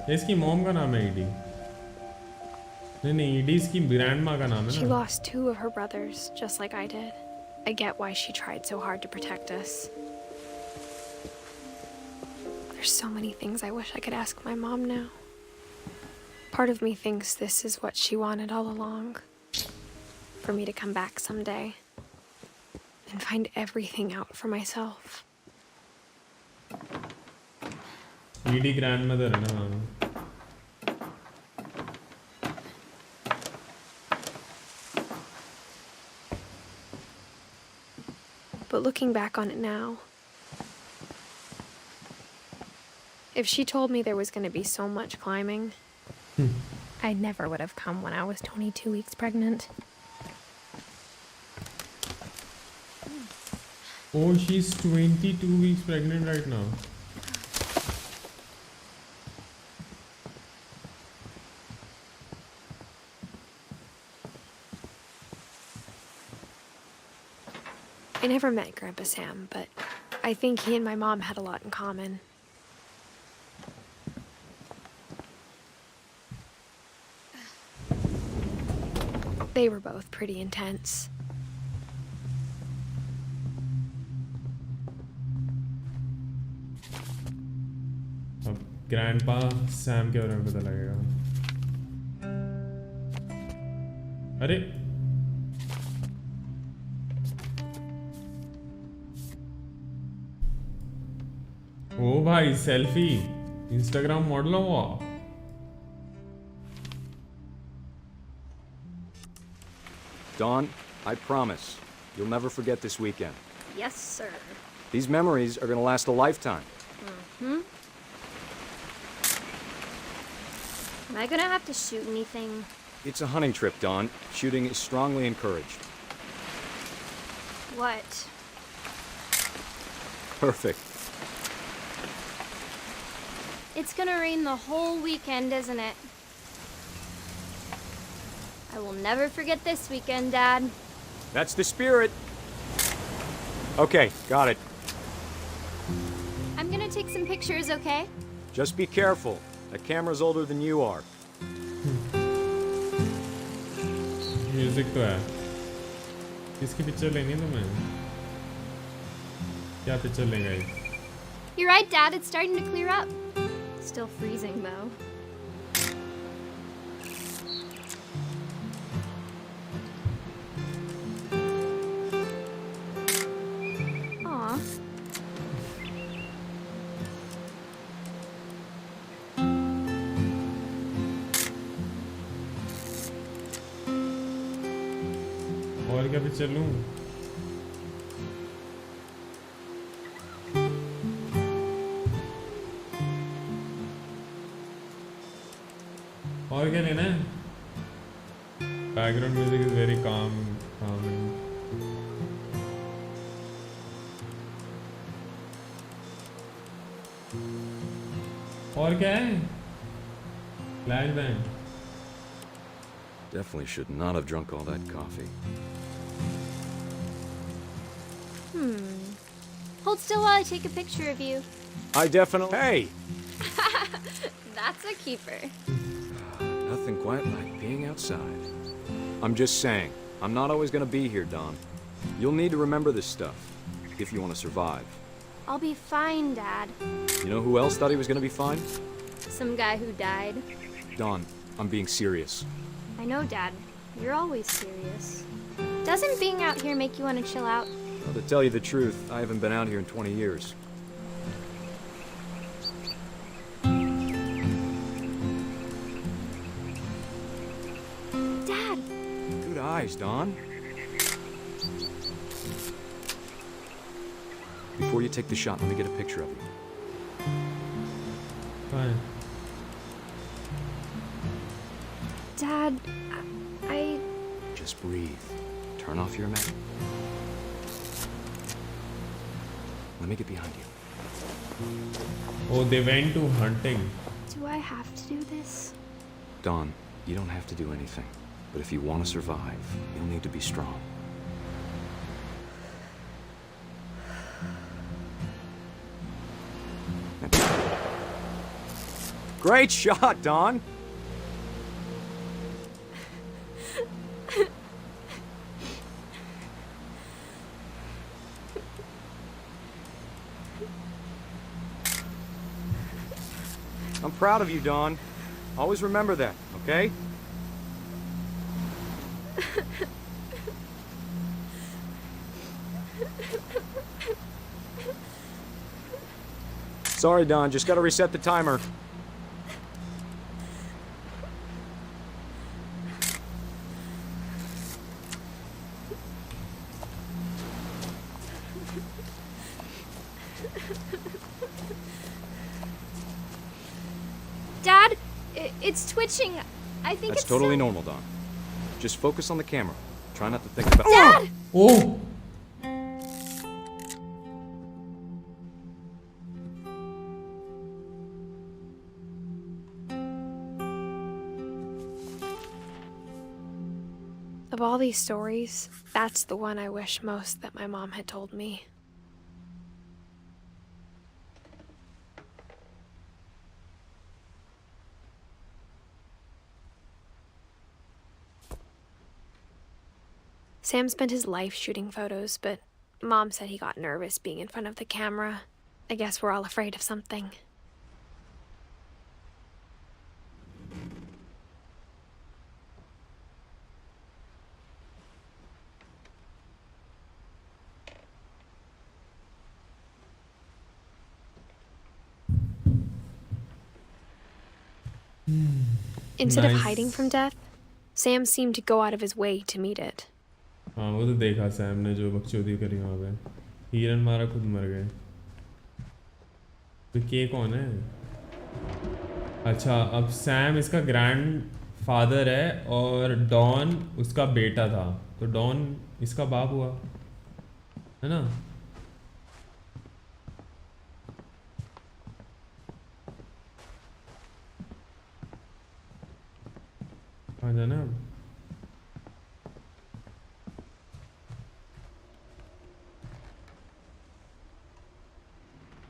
इसकी mom का नाम है Edie. नहीं, Edie इसकी grandma का नाम है She ना? lost 2 of her brothers, just like I did. I get why she tried so hard to protect us. There's so many things I wish I could ask my mom now. Part of me thinks this is what she wanted all along. For me to come back someday and find everything out for myself. Edie grandmother है ना? But looking back on it now, if she told me there was going to be so much climbing, I never would have come when I was 22 weeks pregnant. Oh, she's 22 weeks pregnant right now. I never met Grandpa Sam, but I think he and my mom had a lot in common. They were both pretty intense. अब grandpa Sam के बारे में पता लगेगा. अरे ओ भाई selfie Instagram model हुआ. Dawn, I promise you'll never forget this weekend. Yes, sir. These memories are gonna last a lifetime. Mm-hmm. Am I gonna have to shoot anything? It's a hunting trip, Dawn. Shooting is strongly encouraged. What? Perfect. It's gonna rain the whole weekend, isn't it? I will never forget this weekend, Dad. That's the spirit. Okay, got it. I'm gonna take some pictures, okay? Just be careful. That camera's older than you are. Music तो है. किसकी picture लेनी है तुम्हें? क्या picture लेंगे? You're right, Dad. It's starting to clear up. Still freezing, though. Aw. और क्या पिक्चर लूं? और क्या लेना है? Background music is very calming. और क्या है? Live band. Definitely should not have drunk all that coffee. Hold still while I take a picture of you. I definitely... Hey! That's a keeper. Nothing quite like being outside. I'm just saying, I'm not always gonna be here, Dawn. You'll need to remember this stuff, if you want to survive. I'll be fine, Dad. You know who else thought he was gonna be fine? Some guy who died. Dawn, I'm being serious. I know, Dad. You're always serious. Doesn't being out here make you want to chill out? Well, to tell you the truth, I haven't been out here in 20 years. Dad! Good eyes, Dawn. Before you take the shot, let me get a picture of you. Fine. Dad, I... Just breathe. Turn off your imagination. Let me get behind you. Oh, they went to hunting. Do I have to do this? Dawn, you don't have to do anything. But if you want to survive, you'll need to be strong. Great shot, Dawn! I'm proud of you, Dawn. Always remember that, okay? Sorry, Dawn. Just gotta reset the timer. Dad, it's twitching. I think That's it's totally normal, Dawn. Just focus on the camera. Try not to think about... Dad! Oh! Of all these stories, that's the one I wish most that my mom had told me. Sam spent his life shooting photos, but Mom said he got nervous being in front of the camera. I guess we're all afraid of something. Instead of hiding from death, Sam seemed to go out of his way to meet it. हाँ वो तो देखा Sam ने जो बकचोदी करी वहाँ पे हिरन मारा खुद मर गए तो के कौन है अच्छा अब सैम इसका ग्रैंड फादर है और डॉन उसका बेटा था तो डॉन इसका बाप हुआ है ना कहाँ जाना अब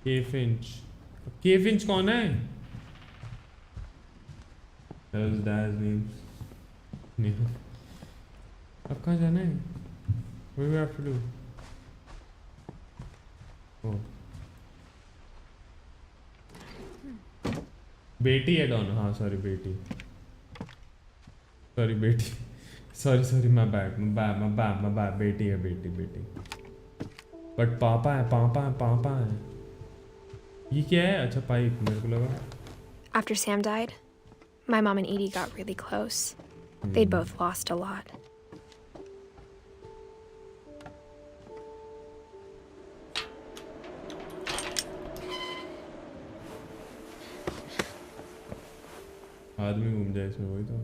के फिंच कौन है अब कहाँ जाना है What do we have to do? Oh. बेटी है डॉन हाँ सॉरी बेटी सॉरी बेटी सॉरी माय बैड बेटी है बेटी बट पापा है ये क्या है अच्छा पाइप मेरे को लगा After Sam died, my mom and Edie got really close. They'd both lost a lot. आदमी घूम जाए इसमें, वही तो।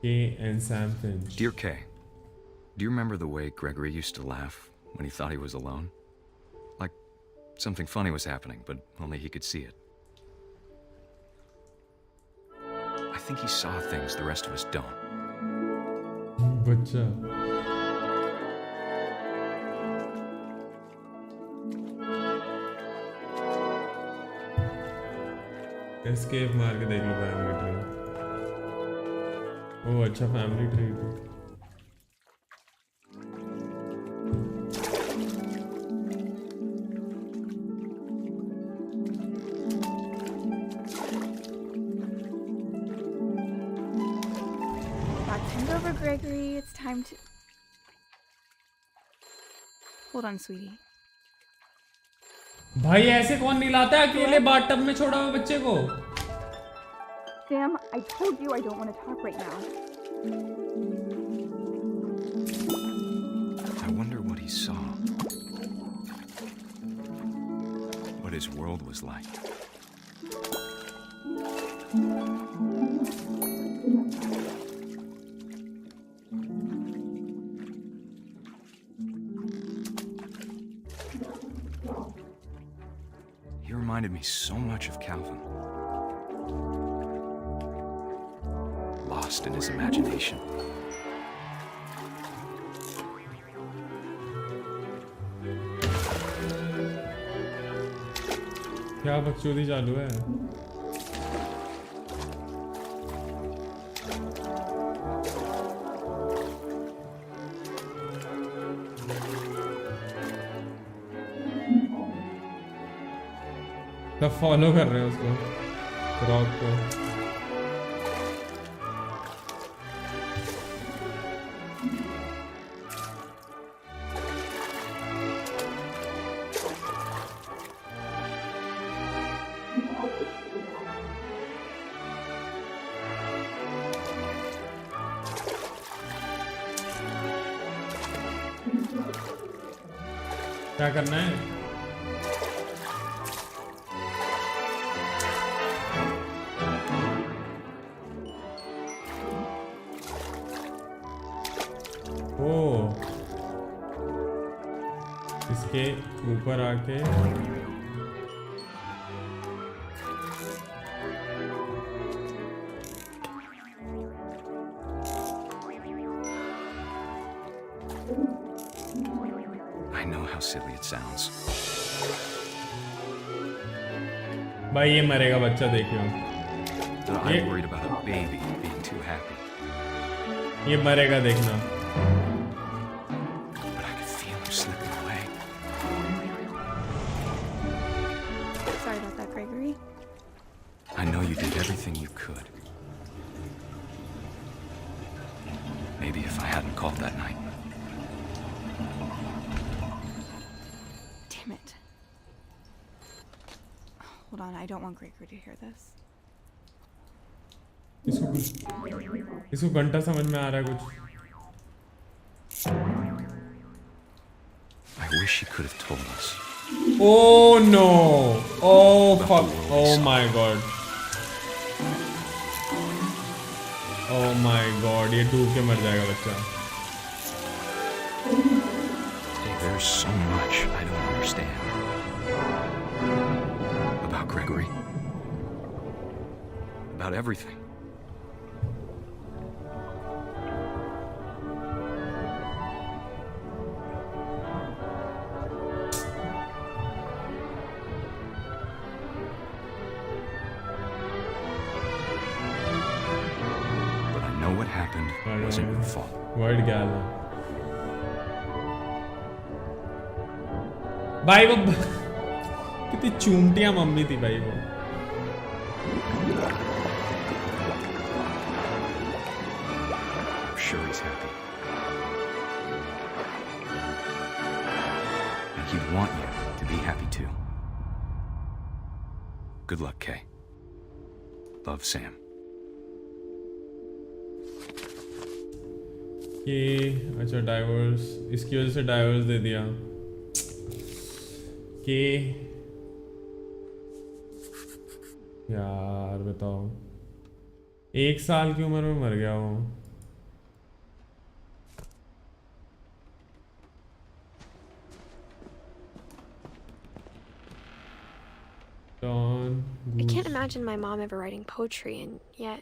Kay and Sam Finch. Dear Kay, do you remember the way Gregory used to laugh when he thought he was alone? Like something funny was happening, but only he could see it. I think he saw things the rest of us don't. बच्चा escape मार के देख लो family tree. Oh अच्छा family tree तो। Hand over, Gregory. It's time to... Hold on, sweetie. भाई ऐसे कौन मिलाता है अकेले बाथटब में छोड़ा हुआ बच्चे को? Sam, I told you I don't want to talk right now. I wonder what he saw. What his world was like. He reminded me so much of Calvin. Lost in his imagination. क्या बकचोदी चालू है? सब follow कर रहे हैं उसको, rock को। क्या करना है? इसके ऊपर आके I know how silly it sounds. भाई ये मरेगा बच्चा, देखियो। I'm worried about a baby being too happy. ये मरेगा देखना। I know you did everything you could. Maybe if I hadn't called that night. Damn it. Hold on, I don't want Gregory to hear this. इसको घंटा समझ में आ रहा है कुछ। I wish he could have told us. Oh no! Oh fuck! Oh my god! Oh my god! ये डूब के मर जाएगा बच्चा। There's so much I don't understand about Gregory, about everything. Wasn't your fault. Word gal है भाई, वो कितनी चूमटियां मम्मी थी भाई वो। I'm sure he's happy. And he'd want you to be happy too. Good luck, Kay. Love, Sam. के अच्छा divorce इसकी वजह से डाइवोर्स दे दिया के यार बताओ 1 साल की उम्र में मर गया वो I can't imagine my mom ever writing poetry, and yet...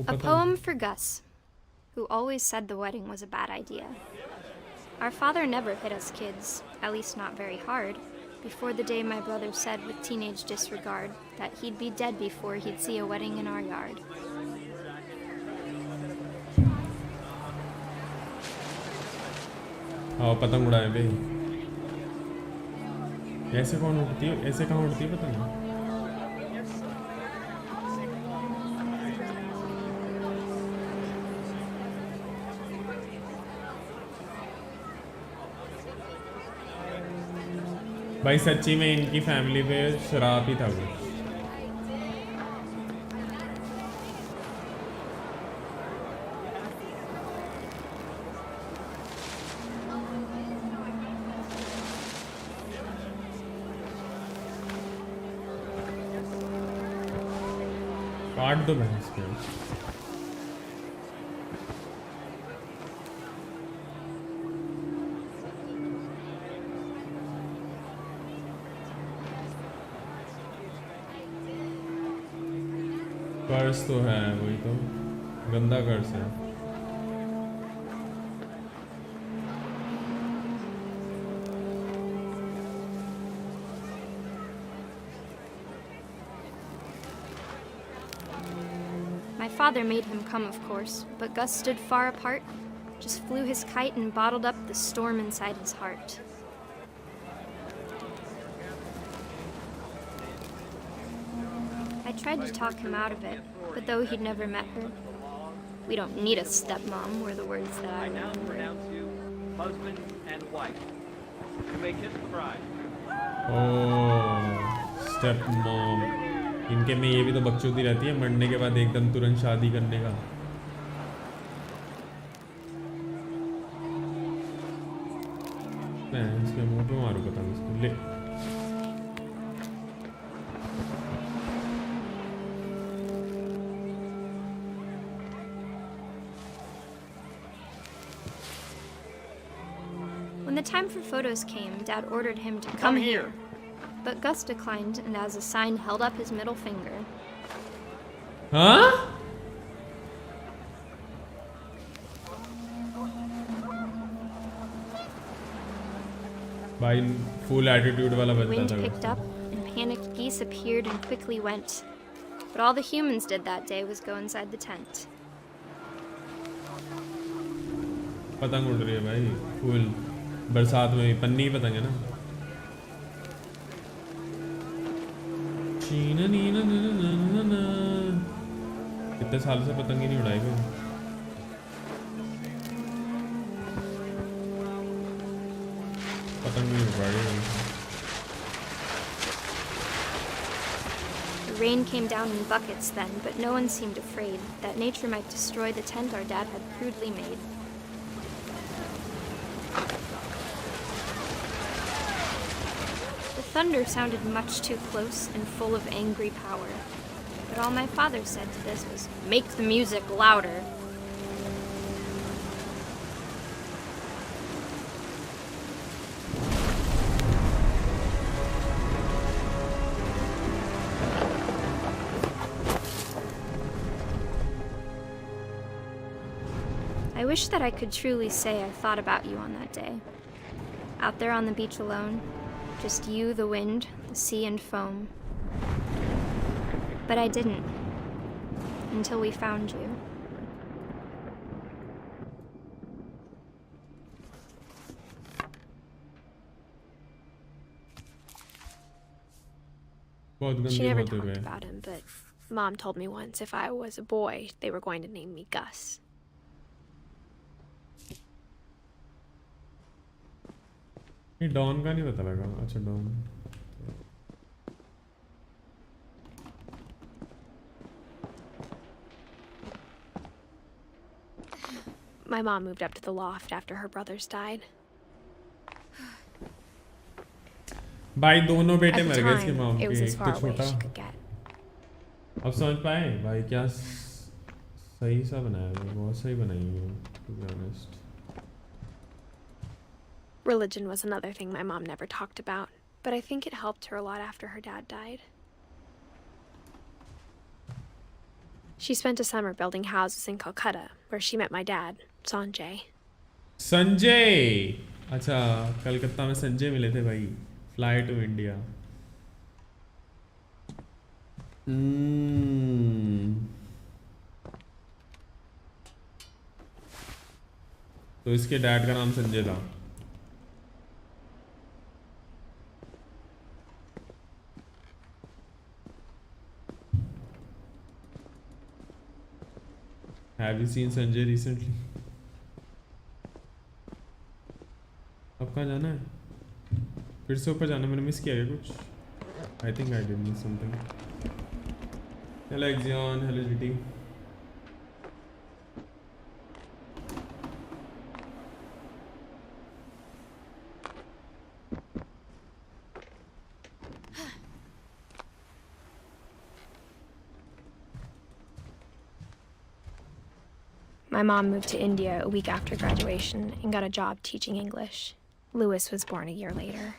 A poem for Gus, who always said the wedding was a bad idea. Our father never hit us kids, at least not very hard, before the day my brother said with teenage disregard that he'd be dead before he'd see a wedding in our yard. हाँ पतंग उड़ाए बे ऐसे कौन उड़ती है ऐसे कहाँ उड़ती है पतंग भाई सच्ची में इनकी फैमिली पे शराब ही था वो काट दो भैंस को कर्ज तो है वही तो गंदा कर्ज है My father made him come, of course, but Gus stood far apart, just flew his kite and bottled up the storm inside his heart. I tried to talk him out of it, but though he'd never met her, we don't need a stepmom were the words that I now remember. pronounce you husband and wife. You may kiss the bride. Oh stepmom इनके में ये भी तो बकचोदी रहती है मरने के बाद एकदम तुरंत शादी करने का मैं इसके मुंह पे मारूं पतंग इसको ले When the time for photos came, Dad ordered him to come here. But Gus declined and as a sign held up his middle finger. Huh? By full attitude wala The banda wind tha picked up and panicked geese appeared and quickly went. But all the humans did that day was go inside the tent. पतंग उड़ रही है भाई full बरसात में भी पन्नी पतंग है ना चीना नीना ना कितने साल से पतंग ही नहीं उड़ाई भाई पतंग नहीं उड़ रही The rain came down in buckets then, but no one seemed afraid that nature might destroy the tent our dad had crudely made. The thunder sounded much too close and full of angry power. But all my father said to this was, "Make the music louder." I wish that I could truly say I thought about you on that day. Out there on the beach alone, just you, the wind, the sea, and foam. But I didn't. Until we found you. She never talked about him, but Mom told me once if I was a boy, they were going to name me Gus. ये don का नहीं पता लगा अच्छा don My mom moved up to the loft after her brothers died. भाई दोनों बेटे At the मर गए इसके time, मॉम it के, was as एक far तो away छोटा. as she could get. अब समझ पाए भाई क्या सही सा बनाया है, बहुत सही बनाई है, to be honest. Religion was another thing my mom never talked about, but I think it helped her a lot after her dad died. She spent a summer building houses in Calcutta, where she met my dad, Sanjay. Sanjay, अच्छा कलकत्ता में संजय मिले थे भाई. Fly to India. तो इसके dad का नाम संजय था. Have you seen Sanjay recently? अब कहाँ जाना है? फिर से ऊपर जाना, मैंने मिस किया है कुछ? I think I did miss something. Hello Exion, hello GT. My mom moved to India a week after graduation and got a job teaching English. Louis was born a year later.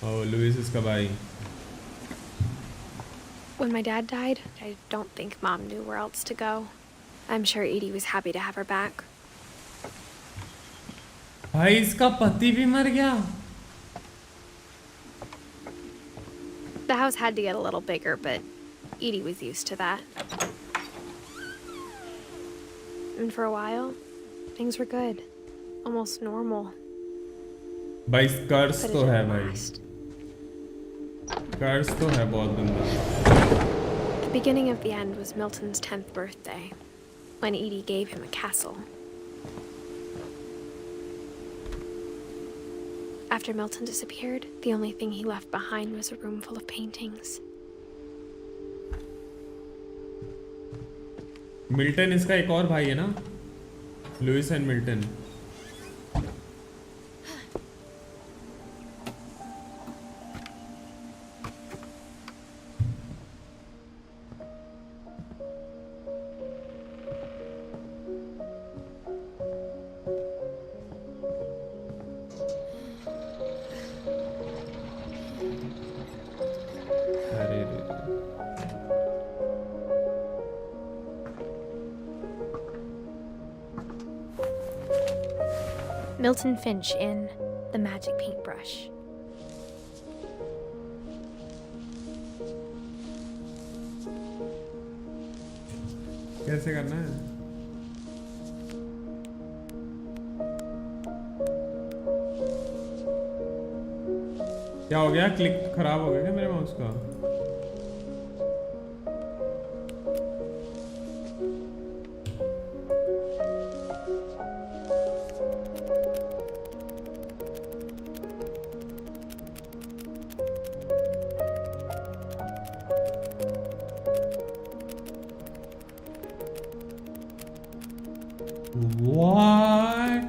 Oh, Louis is kabai. When my dad died, I don't think Mom knew where else to go. I'm sure Edie was happy to have her back. भाई इसका पति भी मर गया. The house had to get a little bigger, but Edie was used to that. And for a while, things were good. Almost normal. भाई कर्ज But it तो है didn't भाई. last. कर्ज तो है बहुत गंदा. The beginning of the end was Milton's 10th birthday, when Edie gave him a castle. After Milton disappeared, the only thing he left behind was a room full of paintings. Milton इसका एक और भाई है ना, Louis and Milton. अरे रे. Milton Finch in The Magic Paintbrush. कैसे करना है? क्या हो गया? क्लिक खराब हो गया क्या मेरे माउस का? What?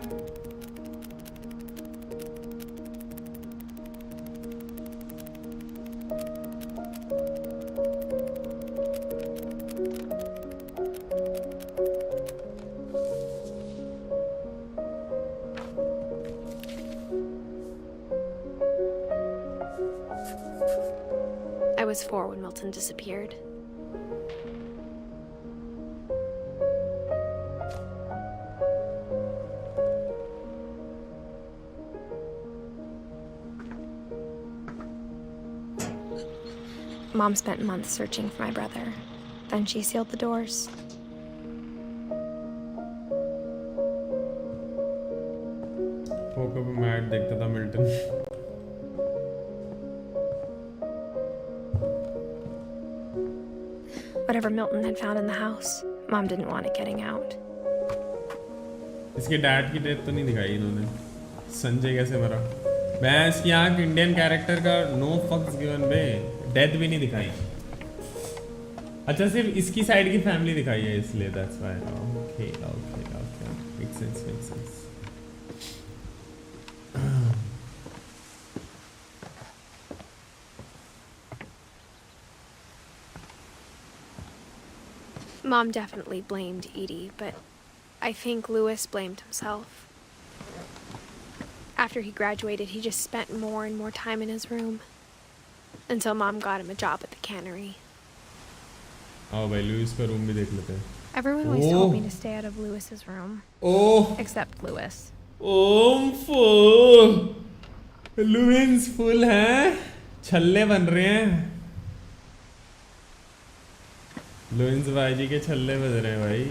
I was 4 when Milton disappeared. Mom spent months searching for my brother. Then she sealed the doors. फोको पे मैट देखता था Milton. Whatever Milton had found in the house, Mom didn't want it getting out. इसके dad की death तो नहीं दिखाई इन्होंने. संजय कैसे मरा? मैं इसकी आँख इंडियन कैरेक्टर का नो फक्स गिवन बे डेथ भी नहीं दिखाई. अच्छा सिर्फ इसकी साइड की फैमिली दिखाई है इसलिए that's why. Okay. Makes sense. Mom definitely blamed Edie, but I think Louis blamed himself. After he graduated, he just spent more and more time in his room. Until Mom got him a job at the cannery. आओ भाई Louis का room भी देख लेते हैं. Everyone always told me to stay out of Louis's room. Except Louis. full. Louis full है. छल्ले बन रहे हैं. लुइस भाई जी के छल्ले बज रहे हैं भाई.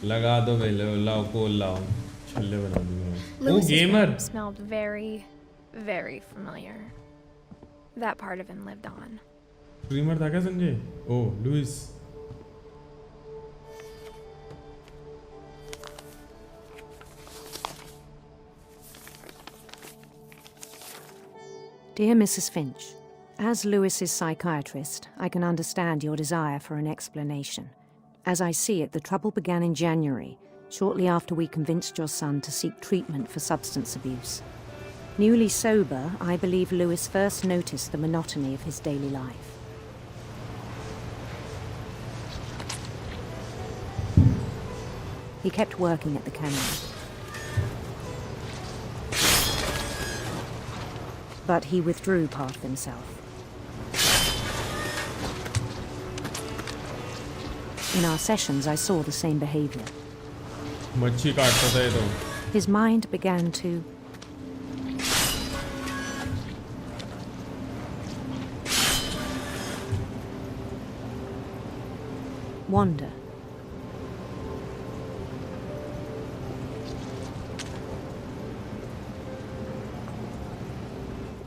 लगा दो भाई लाओ को लाओ छल्ले बना दूंगा. Oh gamer smelled very, very familiar. That part of him lived on. Streamer था क्या Sanjay? Oh Louis. Dear Mrs. Finch, as Lewis's psychiatrist, I can understand your desire for an explanation. As I see it, the trouble began in January, shortly after we convinced your son to seek treatment for substance abuse. Newly sober, I believe Lewis first noticed the monotony of his daily life. He kept working at the cannery. But he withdrew part of himself. In our sessions, I saw the same behavior. मच्छी काटता था ये तो. His mind began to wander.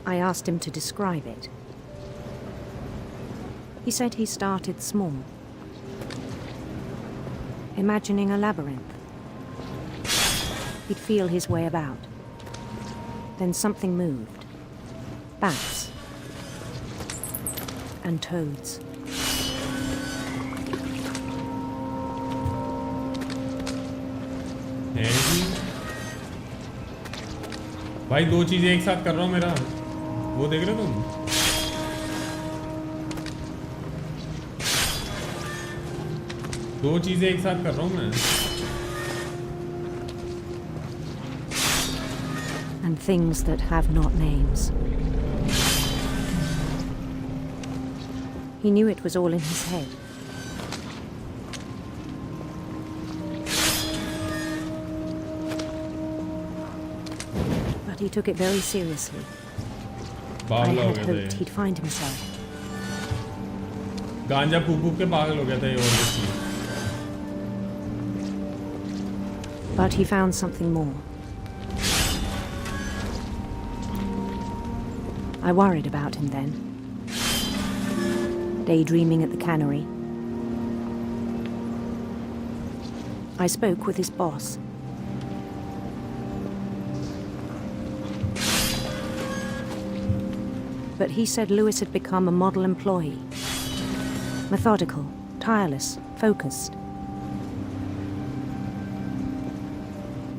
I asked him to describe it. He said he started small, imagining a labyrinth. He'd feel his way about. Then something moved. Bats. And toads. भाई दो चीजें एक साथ कर रहा हूँ मेरा. वो देख रहे हो तुम? दो चीजें एक साथ कर रहा हूँ मैं. And things that have not names. He knew it was all in his head. But he took it very seriously. I had hoped he'd find himself. गांजा फूक फूक के पागल हो गया था ये और. But he found something more. I worried about him then. Daydreaming at the cannery. I spoke with his boss. But he said Lewis had become a model employee. Methodical, tireless, focused.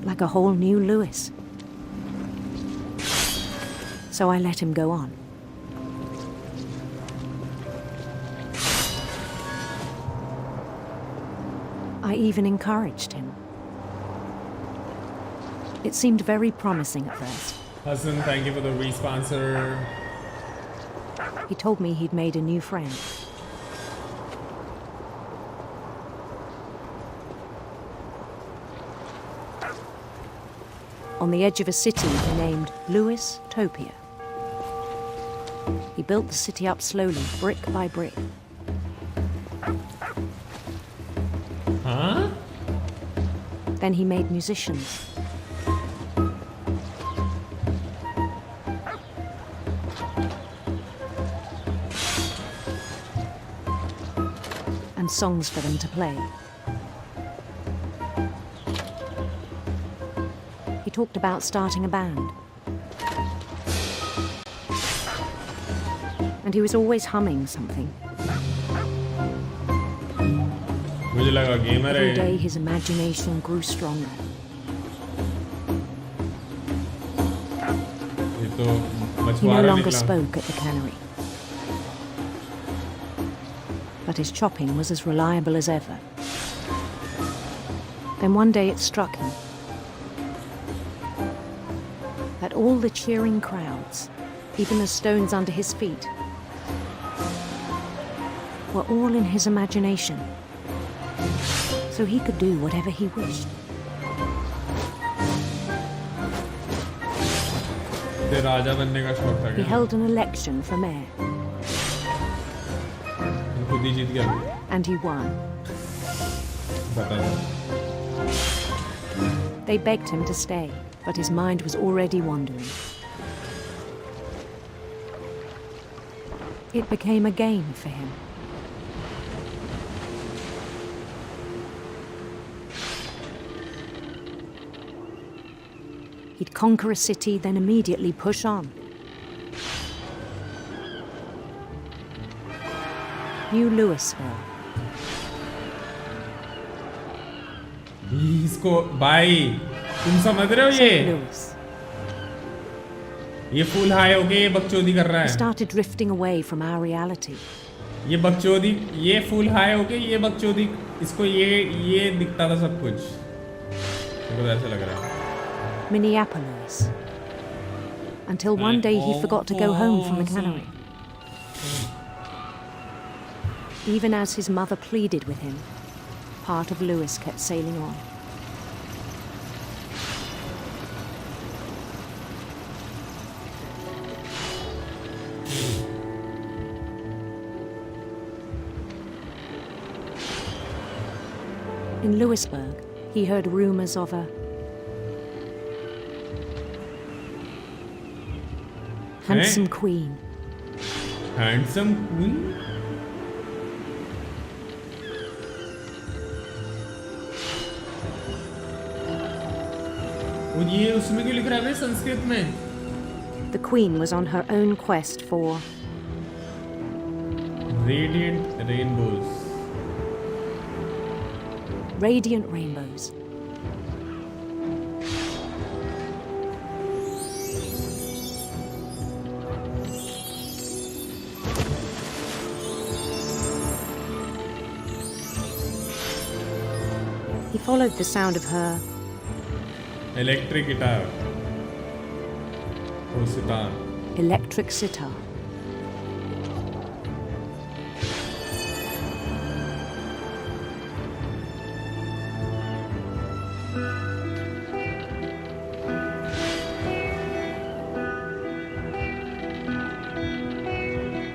Like a whole new Lewis. So I let him go on. I even encouraged him. It seemed very promising at first. Hassan, thank you for the re-sponsor. He told me he'd made a new friend. On the edge of a city he named Lewis Topia. He built the city up slowly, brick by brick. Huh? Then he made musicians. and songs for them to play. He talked about starting a band. And he was always humming something. Every day his imagination grew stronger. He no longer spoke at the cannery. But his chopping was as reliable as ever. Then one day it struck him that all the cheering crowds, even the stones under his feet, were all in his imagination. So he could do whatever he wished. He held an election for mayor. And he won. They begged him to stay, but his mind was already wandering. It became a game for him. He'd conquer a city, then immediately push on. New Louisville. इसको भाई तुम समझ रहे हो ये full high हो गए ये बकचोदी कर रहा है. He started drifting away from our reality. ये बकचोदी ये फुल हाई हो गए ये बकचोदी इसको ये दिखता था सब कुछ. मेरे को ऐसा लग रहा है. Minneapolis. Until one day he forgot to go home from the cannery. Even as his mother pleaded with him, part of Lewis kept sailing on. In Louisburg, he heard rumors of a handsome queen. Handsome queen? ये उसमें क्यों लिख रहा है संस्कृत में? The queen was on her own quest for radiant rainbows. Radiant rainbows. He followed the sound of her electric guitar or sitar. Electric sitar.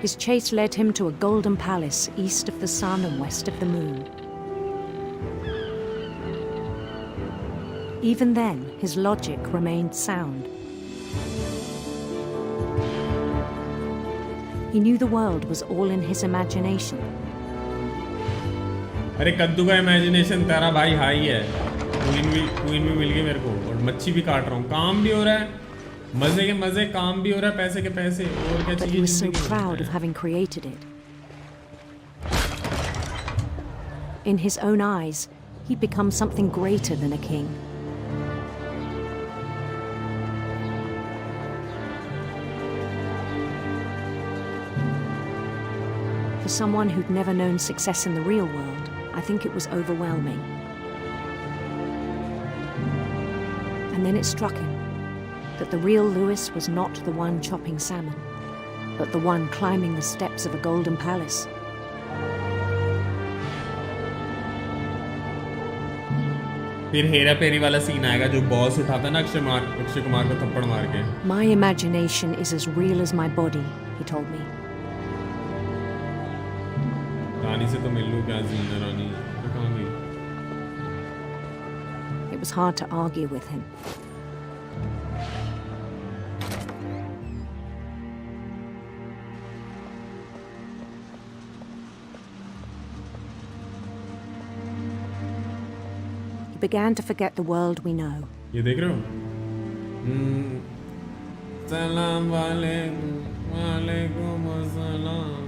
His chase led him to a golden palace east of the sun and west of the moon. Even then, his logic remained sound. He knew the world was all in his imagination. अरे कद्दू का imagination तेरा भाई high है. Queen भी मिल गई मेरे को और मच्छी भी काट रहा हूँ. काम भी हो रहा है. मजे के मजे काम भी हो रहा है पैसे के पैसे और क्या चाहिए. But he was so proud of having created it. In his own eyes, he'd become something greater than a king. For someone who'd never known success in the real world, I think it was overwhelming. And then it struck him that the real Lewis was not the one chopping salmon, but the one climbing the steps of a golden palace. फिर हेरा फेरी वाला scene आएगा जो boss उठाता ना अक्षय कुमार को थप्पड़ मार के. My imagination is as real as my body, he told me. रानी से तो मिल लूं क्या सीन है रानी तो कहाँ गई? It was hard to argue with him. began to forget the world we know. ये देख रहे हो? सलाम वालेकुम वालेकुम अस्सलाम.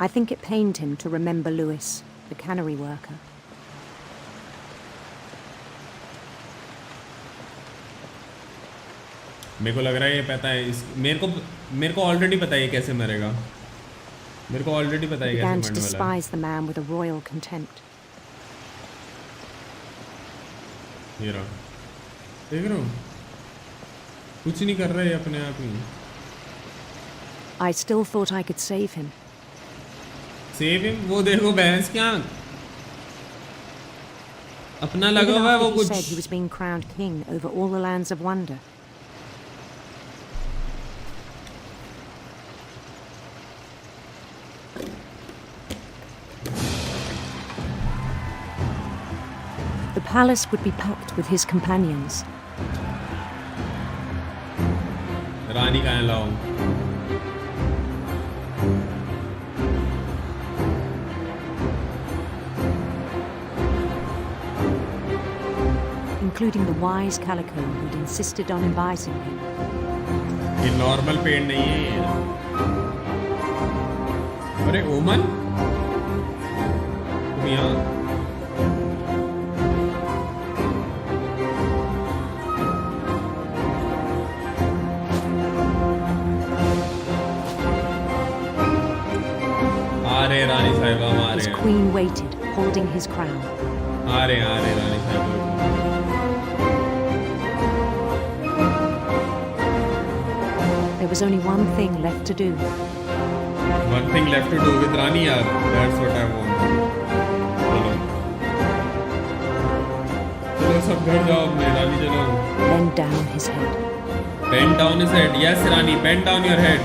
I think it pained him to remember Lewis, the cannery worker. मेरे को लग रहा है ये पता है मेरे को ऑलरेडी पता है ये कैसे मरेगा. मेरे को ऑलरेडी पता है He कैसे began to मरने वाला है. despise the man with a royal contempt. ये रहा. देख रहे हो? कुछ नहीं कर रहा है अपने आप ही. I still thought I could save him. Save him? वो देखो भैंस क्या अपना लगा Even हुआ है after वो he कुछ. said he was being crowned king over all the lands of wonder. The palace would be packed with his companions. रानी कहाँ लाओ? Including the wise Calico who'd insisted on advising him. ये normal पेड़ नहीं है ये. अरे ओमन तुम यहाँ. आ रहे रानी साहिबा आ His रहे हैं. queen waited, holding his crown. आ रहे रानी साहिबा. There was only one thing left to do. One thing left to do with Rani yaar. That's what I want. चलो. चलो सब घर जाओ अपने रानी चलो. Bend down his head. Bend down his head. Yes Rani, bend down your head.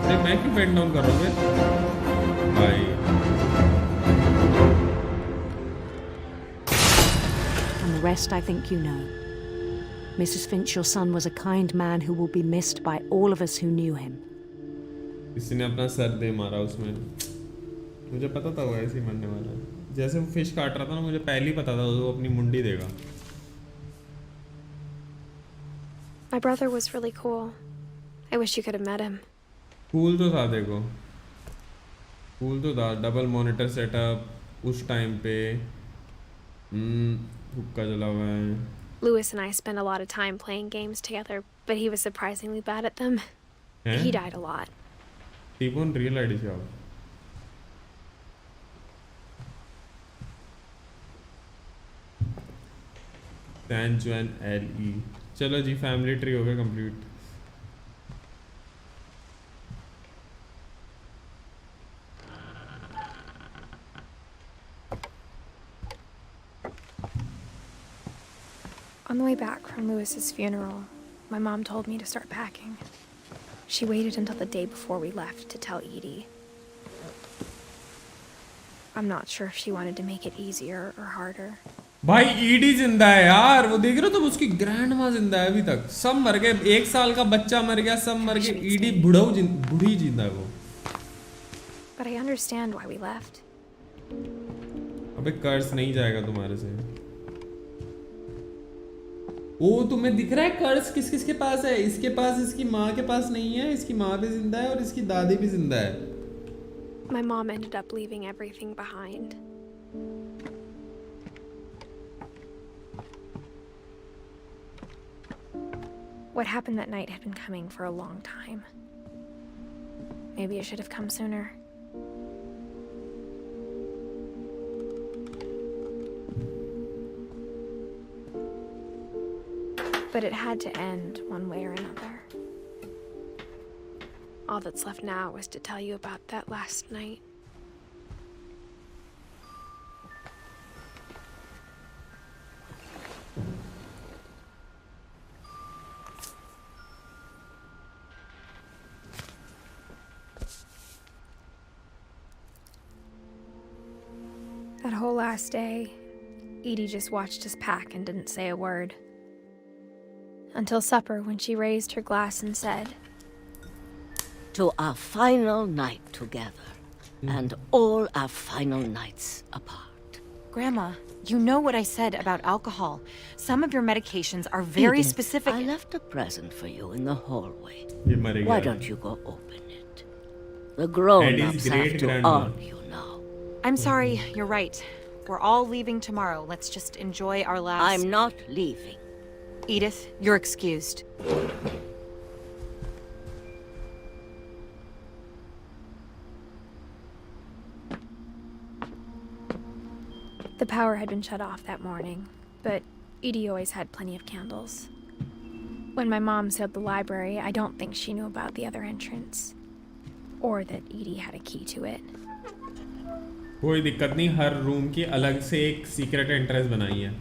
अरे मैं क्यों bend down कर रहा हूँ भाई? And the rest I think you know. Mrs. Finch, your son was a kind man who will be missed by all of us who knew him. किसी ने अपना सर दे मारा उसमें. मुझे पता था वो ऐसे ही मरने वाला है. जैसे वो फिश काट रहा था ना मुझे पहले ही पता था वो अपनी मुंडी देगा. My brother was really cool. I wish you could have met him. Cool तो था देखो. कूल तो था. डबल मॉनिटर सेटअप उस टाइम पे. हुक्का जला हुआ है. Lewis and I spent a lot of time playing games together, but he was surprisingly bad at them. He died a lot. T-Bone real ID job. San Juan LE. चलो जी family tree हो गया complete. On the way back from Lewis's funeral, my mom told me to start packing. She waited until the day before we left to tell Edie. I'm not sure if she wanted to make it easier or harder. भाई ED जिंदा है यार. वो देख रहे हो तुम उसकी ग्रैंड माँ जिंदा है अभी तक. सब मर गए. 1 साल का बच्चा मर गया. सब मर गए. ईडी बूढ़ी जिंदा है वो. But I understand why we left. अबे कर्ज नहीं जाएगा तुम्हारे से. ओ तुम्हें दिख रहा है कर्ज किस किस के पास है. इसके पास इसकी माँ के पास नहीं है. इसकी माँ भी जिंदा है और इसकी दादी भी जिंदा है. My mom ended up leaving everything behind. What happened that night had been coming for a long time. Maybe it should have come sooner. But it had to end one way or another. All that's left now is to tell you about that last night. That whole last day, Edie just watched us pack and didn't say a word. Until supper, when she raised her glass and said, to our final night together, and all our final nights apart. Grandma, you know what I said about alcohol. Some of your medications are very Edith, specific. I left a present for you in the hallway. ये मरेगा. Why don't you go open it? The grown-ups have to argue now. I'm sorry, you're right. We're all leaving tomorrow. Let's just enjoy our last... I'm not leaving. Edith, you're excused. The power had been shut off that morning, but Edie always had plenty of candles. When my mom sealed the library, I don't think she knew about the other entrance, or that Edie had a key to it. कोई दिक्कत नहीं, हर room की अलग से एक secret entrance बनाई है.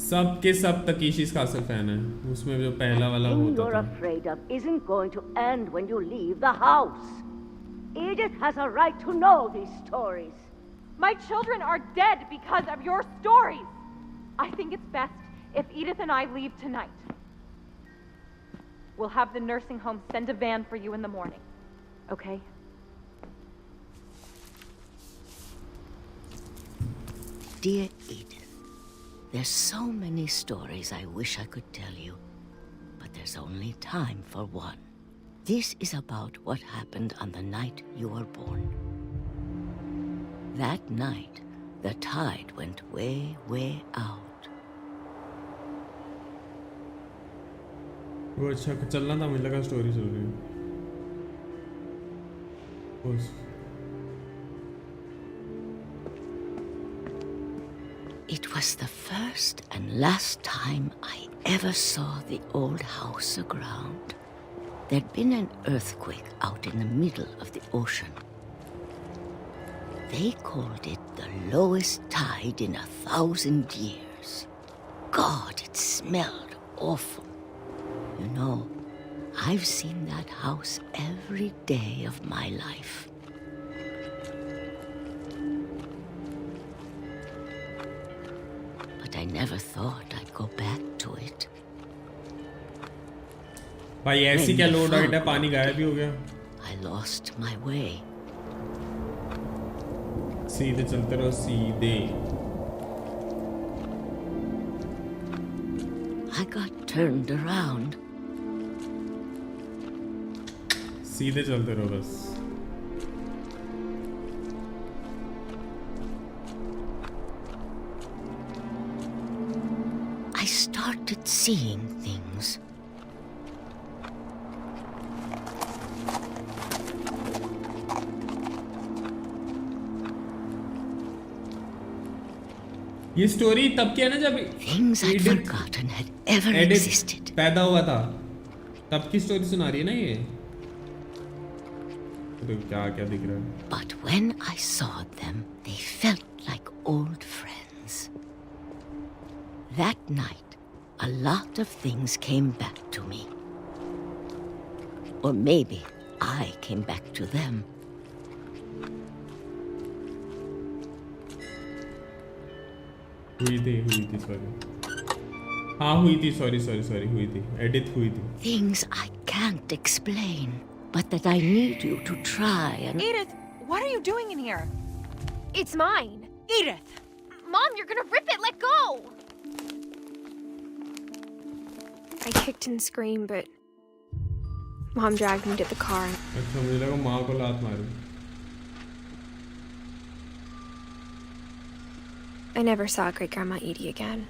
सब के सब तकीशीस कासल फैन है. उसमें जो पहला वाला होता था. You're afraid of isn't going to end when you leave the house. Edith has a right to know these stories. My children are dead because of your stories. I think it's best if Edith and I leave tonight. We'll have the nursing home send a van for you in the morning. Okay? Dear Edith, there's so many stories I wish I could tell you, but there's only time for one. This is about what happened on the night you were born. That night, the tide went way, way out. वो अच्छा चलना था, मुझे लगा story चल रही है. It was the first and last time I ever saw the old house aground. There'd been an earthquake out in the middle of the ocean. They called it the lowest tide in 1,000 years. God, it smelled awful. You know, I've seen that house every day of my life. But I never thought I'd go back to it. भाई ऐसी क्या load आइट है, पानी गायब ही हो गया. I lost my way. सीधे चलते रहो, सीधे. I got turned around. सीधे चलते रहो बस. I started seeing things. ये स्टोरी तब की है ना जब एडिथ पैदा हुआ था, तब की स्टोरी सुना रही है ना ये. तो क्या क्या दिख रहा है. But when I saw them, they felt like old friends. That night, a lot of things came back to me. Or maybe I came back to them. हुई थी सॉरी. हाँ हुई थी, सॉरी हुई थी. एडिथ हुई थी. Things I can't explain, but that I need you to try and... Edith, what are you doing in here? It's mine. Edith! Mom, you're gonna rip it! Let go! I kicked and screamed, but Mom dragged me to the car. अच्छा मुझे लगा माँ को लात मारी. I never saw Great Grandma Edie again.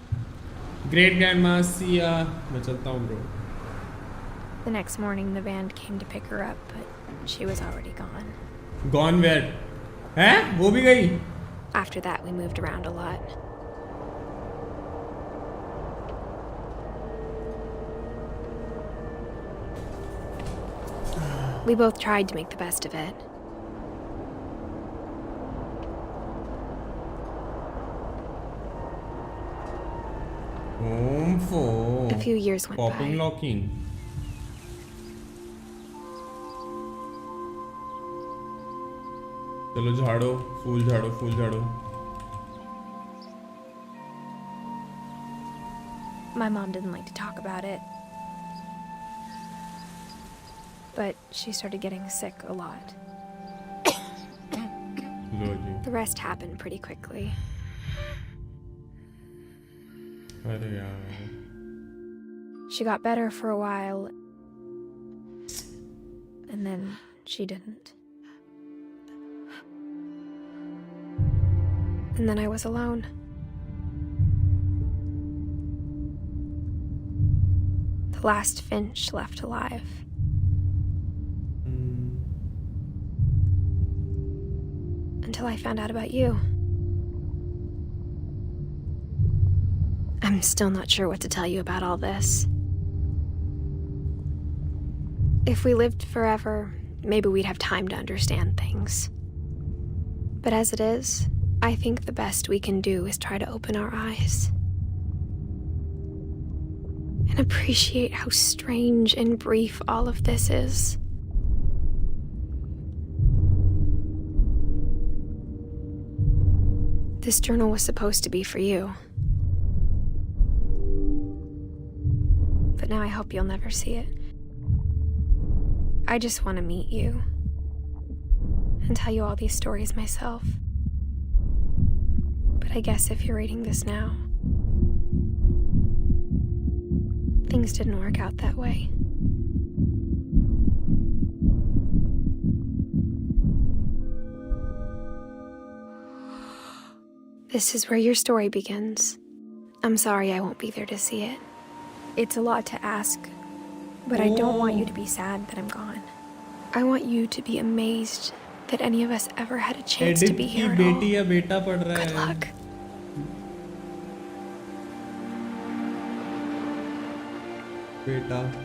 Great Grandma, see ya. मैं चलता हूँ bro. The next morning, the van came to pick her up, but she was already gone. Gone where? हैं? वो भी गई? After that, we moved around a lot. We both tried to make the best of it. A few years went Popping by. locking. चलो झाड़ो, फूल झाड़ो. My mom didn't like to talk about it. but she started getting sick a lot. Logi. The rest happened pretty quickly. अरे यार. She got better for a while, and then she didn't. And then I was alone. The last Finch left alive. Until I found out about you. I'm still not sure what to tell you about all this. If we lived forever, maybe we'd have time to understand things. But as it is, I think the best we can do is try to open our eyes. And appreciate how strange and brief all of this is. This journal was supposed to be for you. But now I hope you'll never see it. I just want to meet you and tell you all these stories myself. But I guess if you're reading this now, things didn't work out that way. This is where your story begins. I'm sorry I won't be there to see it. It's a lot to ask, but I don't want you to be sad that I'm gone. I want you to be amazed that any of us ever had a chance to be here at all. बेटी या बेटा पढ़ रहा है. Good luck. बेटा.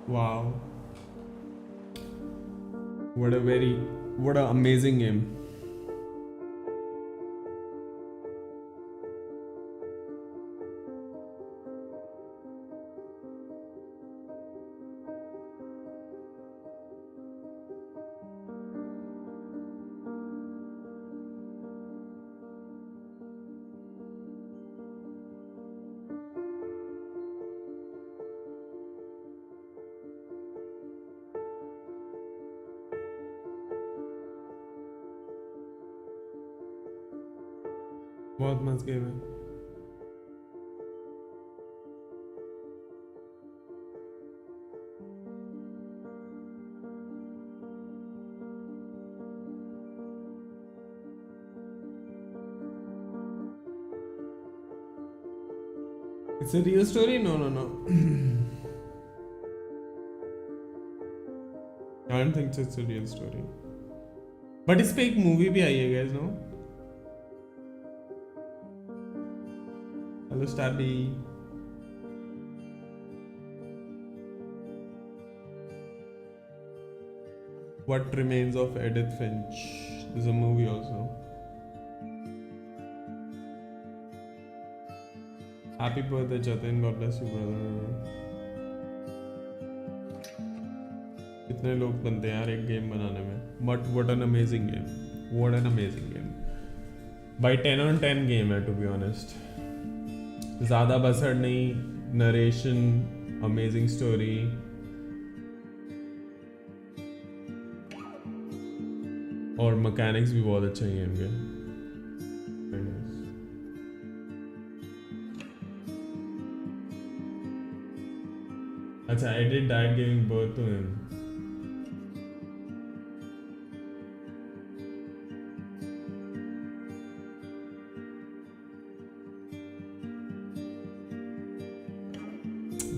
Wow. What an amazing game. बहुत मस्त game है. It's a real story? No. I don't think it's a real story. But इस पे एक मूवी भी आई है guys, no? Hello Stabby. What Remains of Edith Finch. There's a movie also. Happy birthday Jatin, God bless you brother. कितने लोग बनते हैं यार एक गेम बनाने में. But what an amazing game. What an amazing game. By 10 on 10 game है to be honest. ज़्यादा बसड़ नहीं, नरेशन, अमेजिंग स्टोरी. और मैकेनिक्स भी बहुत अच्छे हैं गेम के. अच्छा, Edith died giving birth to him.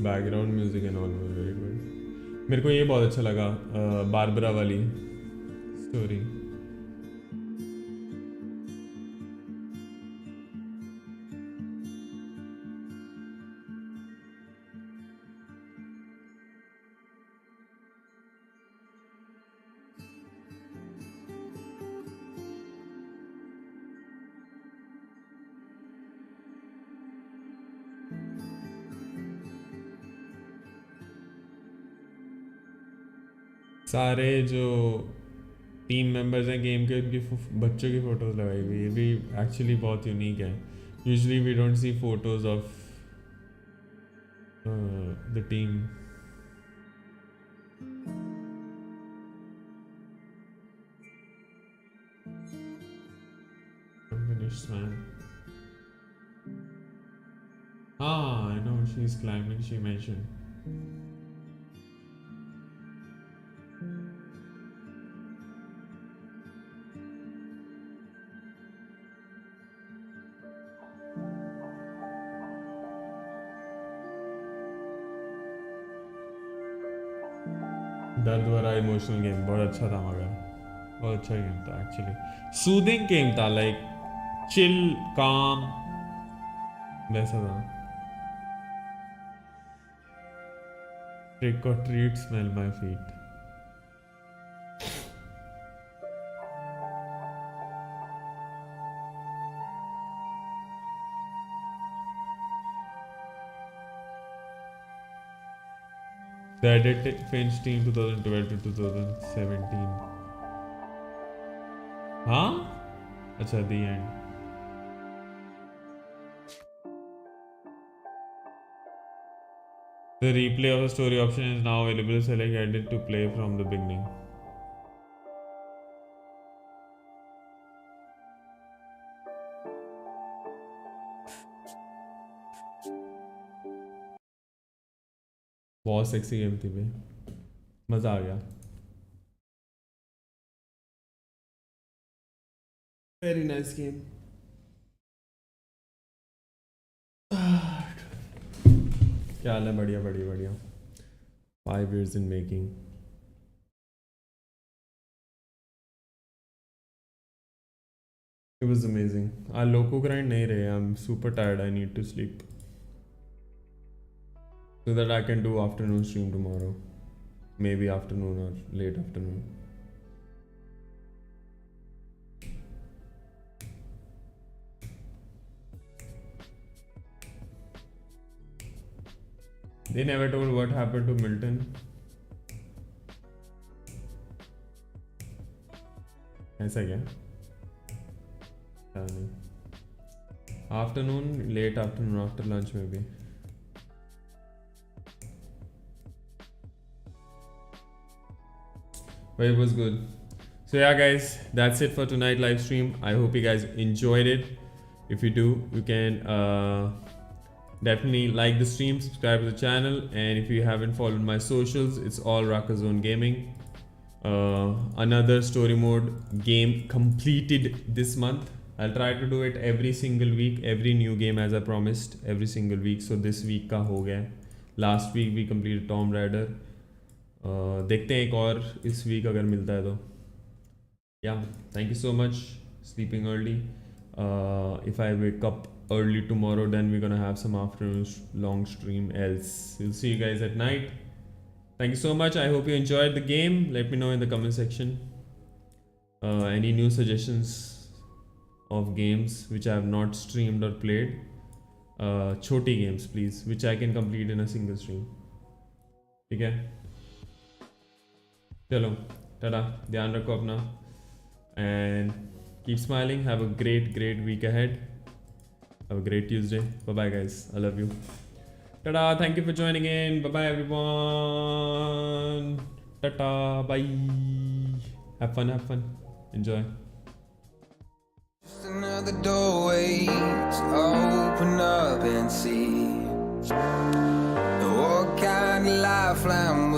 Background music and all very good. मेरे को ये बहुत अच्छा लगा बारबरा वाली स्टोरी. सारे जो टीम मेंबर्स हैं गेम के उनकी बच्चों की फ़ोटोज़ लगाई हुई ये भी एक्चुअली बहुत यूनिक है usually we don't see photos of the team unfinished man I know she's climbing she mentioned दर्द भरा इमोशनल गेम बहुत अच्छा था मगर बहुत अच्छा गेम था एक्चुअली सूदिंग गेम था लाइक चिल काम वैसा था ट्रिक और treat smell my feet The Edith Finch team 2012 to 2017. Huh? Acha, the end. The replay of the story option is now available. Select Edit to play from the beginning. बहुत sexy game थी भाई मज़ा आ गया very nice game क्या हाल है बढ़िया बढ़िया बढ़िया 5 years in making it was amazing आज लोको ग्राइंड नहीं रहे I'm super tired I need to sleep so that I can do afternoon stream tomorrow maybe afternoon or late afternoon they never told what happened to Milton ऐसा क्या afternoon late afternoon after lunch maybe but it was good so yeah guys that's it for tonight live stream I hope you guys enjoyed it if you do you can definitely like the stream subscribe to the channel and if you haven't followed my socials it's all RakaZone Gaming another story mode game completed this month I'll try to do it every single week every new game as I promised every single week so this week का हो गया last week we completed Tomb Raider देखते हैं एक और इस week अगर मिलता है तो या thank you so much sleeping early if I wake up early tomorrow then we're gonna have some afternoon long stream else we'll see you guys at night thank you so much I hope you enjoyed the game let me know in the comment section any new suggestions of games which I have not streamed or played choti games please which I can complete in a single stream ठीक है चलो टाटा ध्यान रखो अपना and keep smiling have a great week ahead have a great Tuesday bye bye guys I love you tada thank you for joining in bye bye everyone tata bye have fun enjoy just another doorway to open up and see what kind of lifeline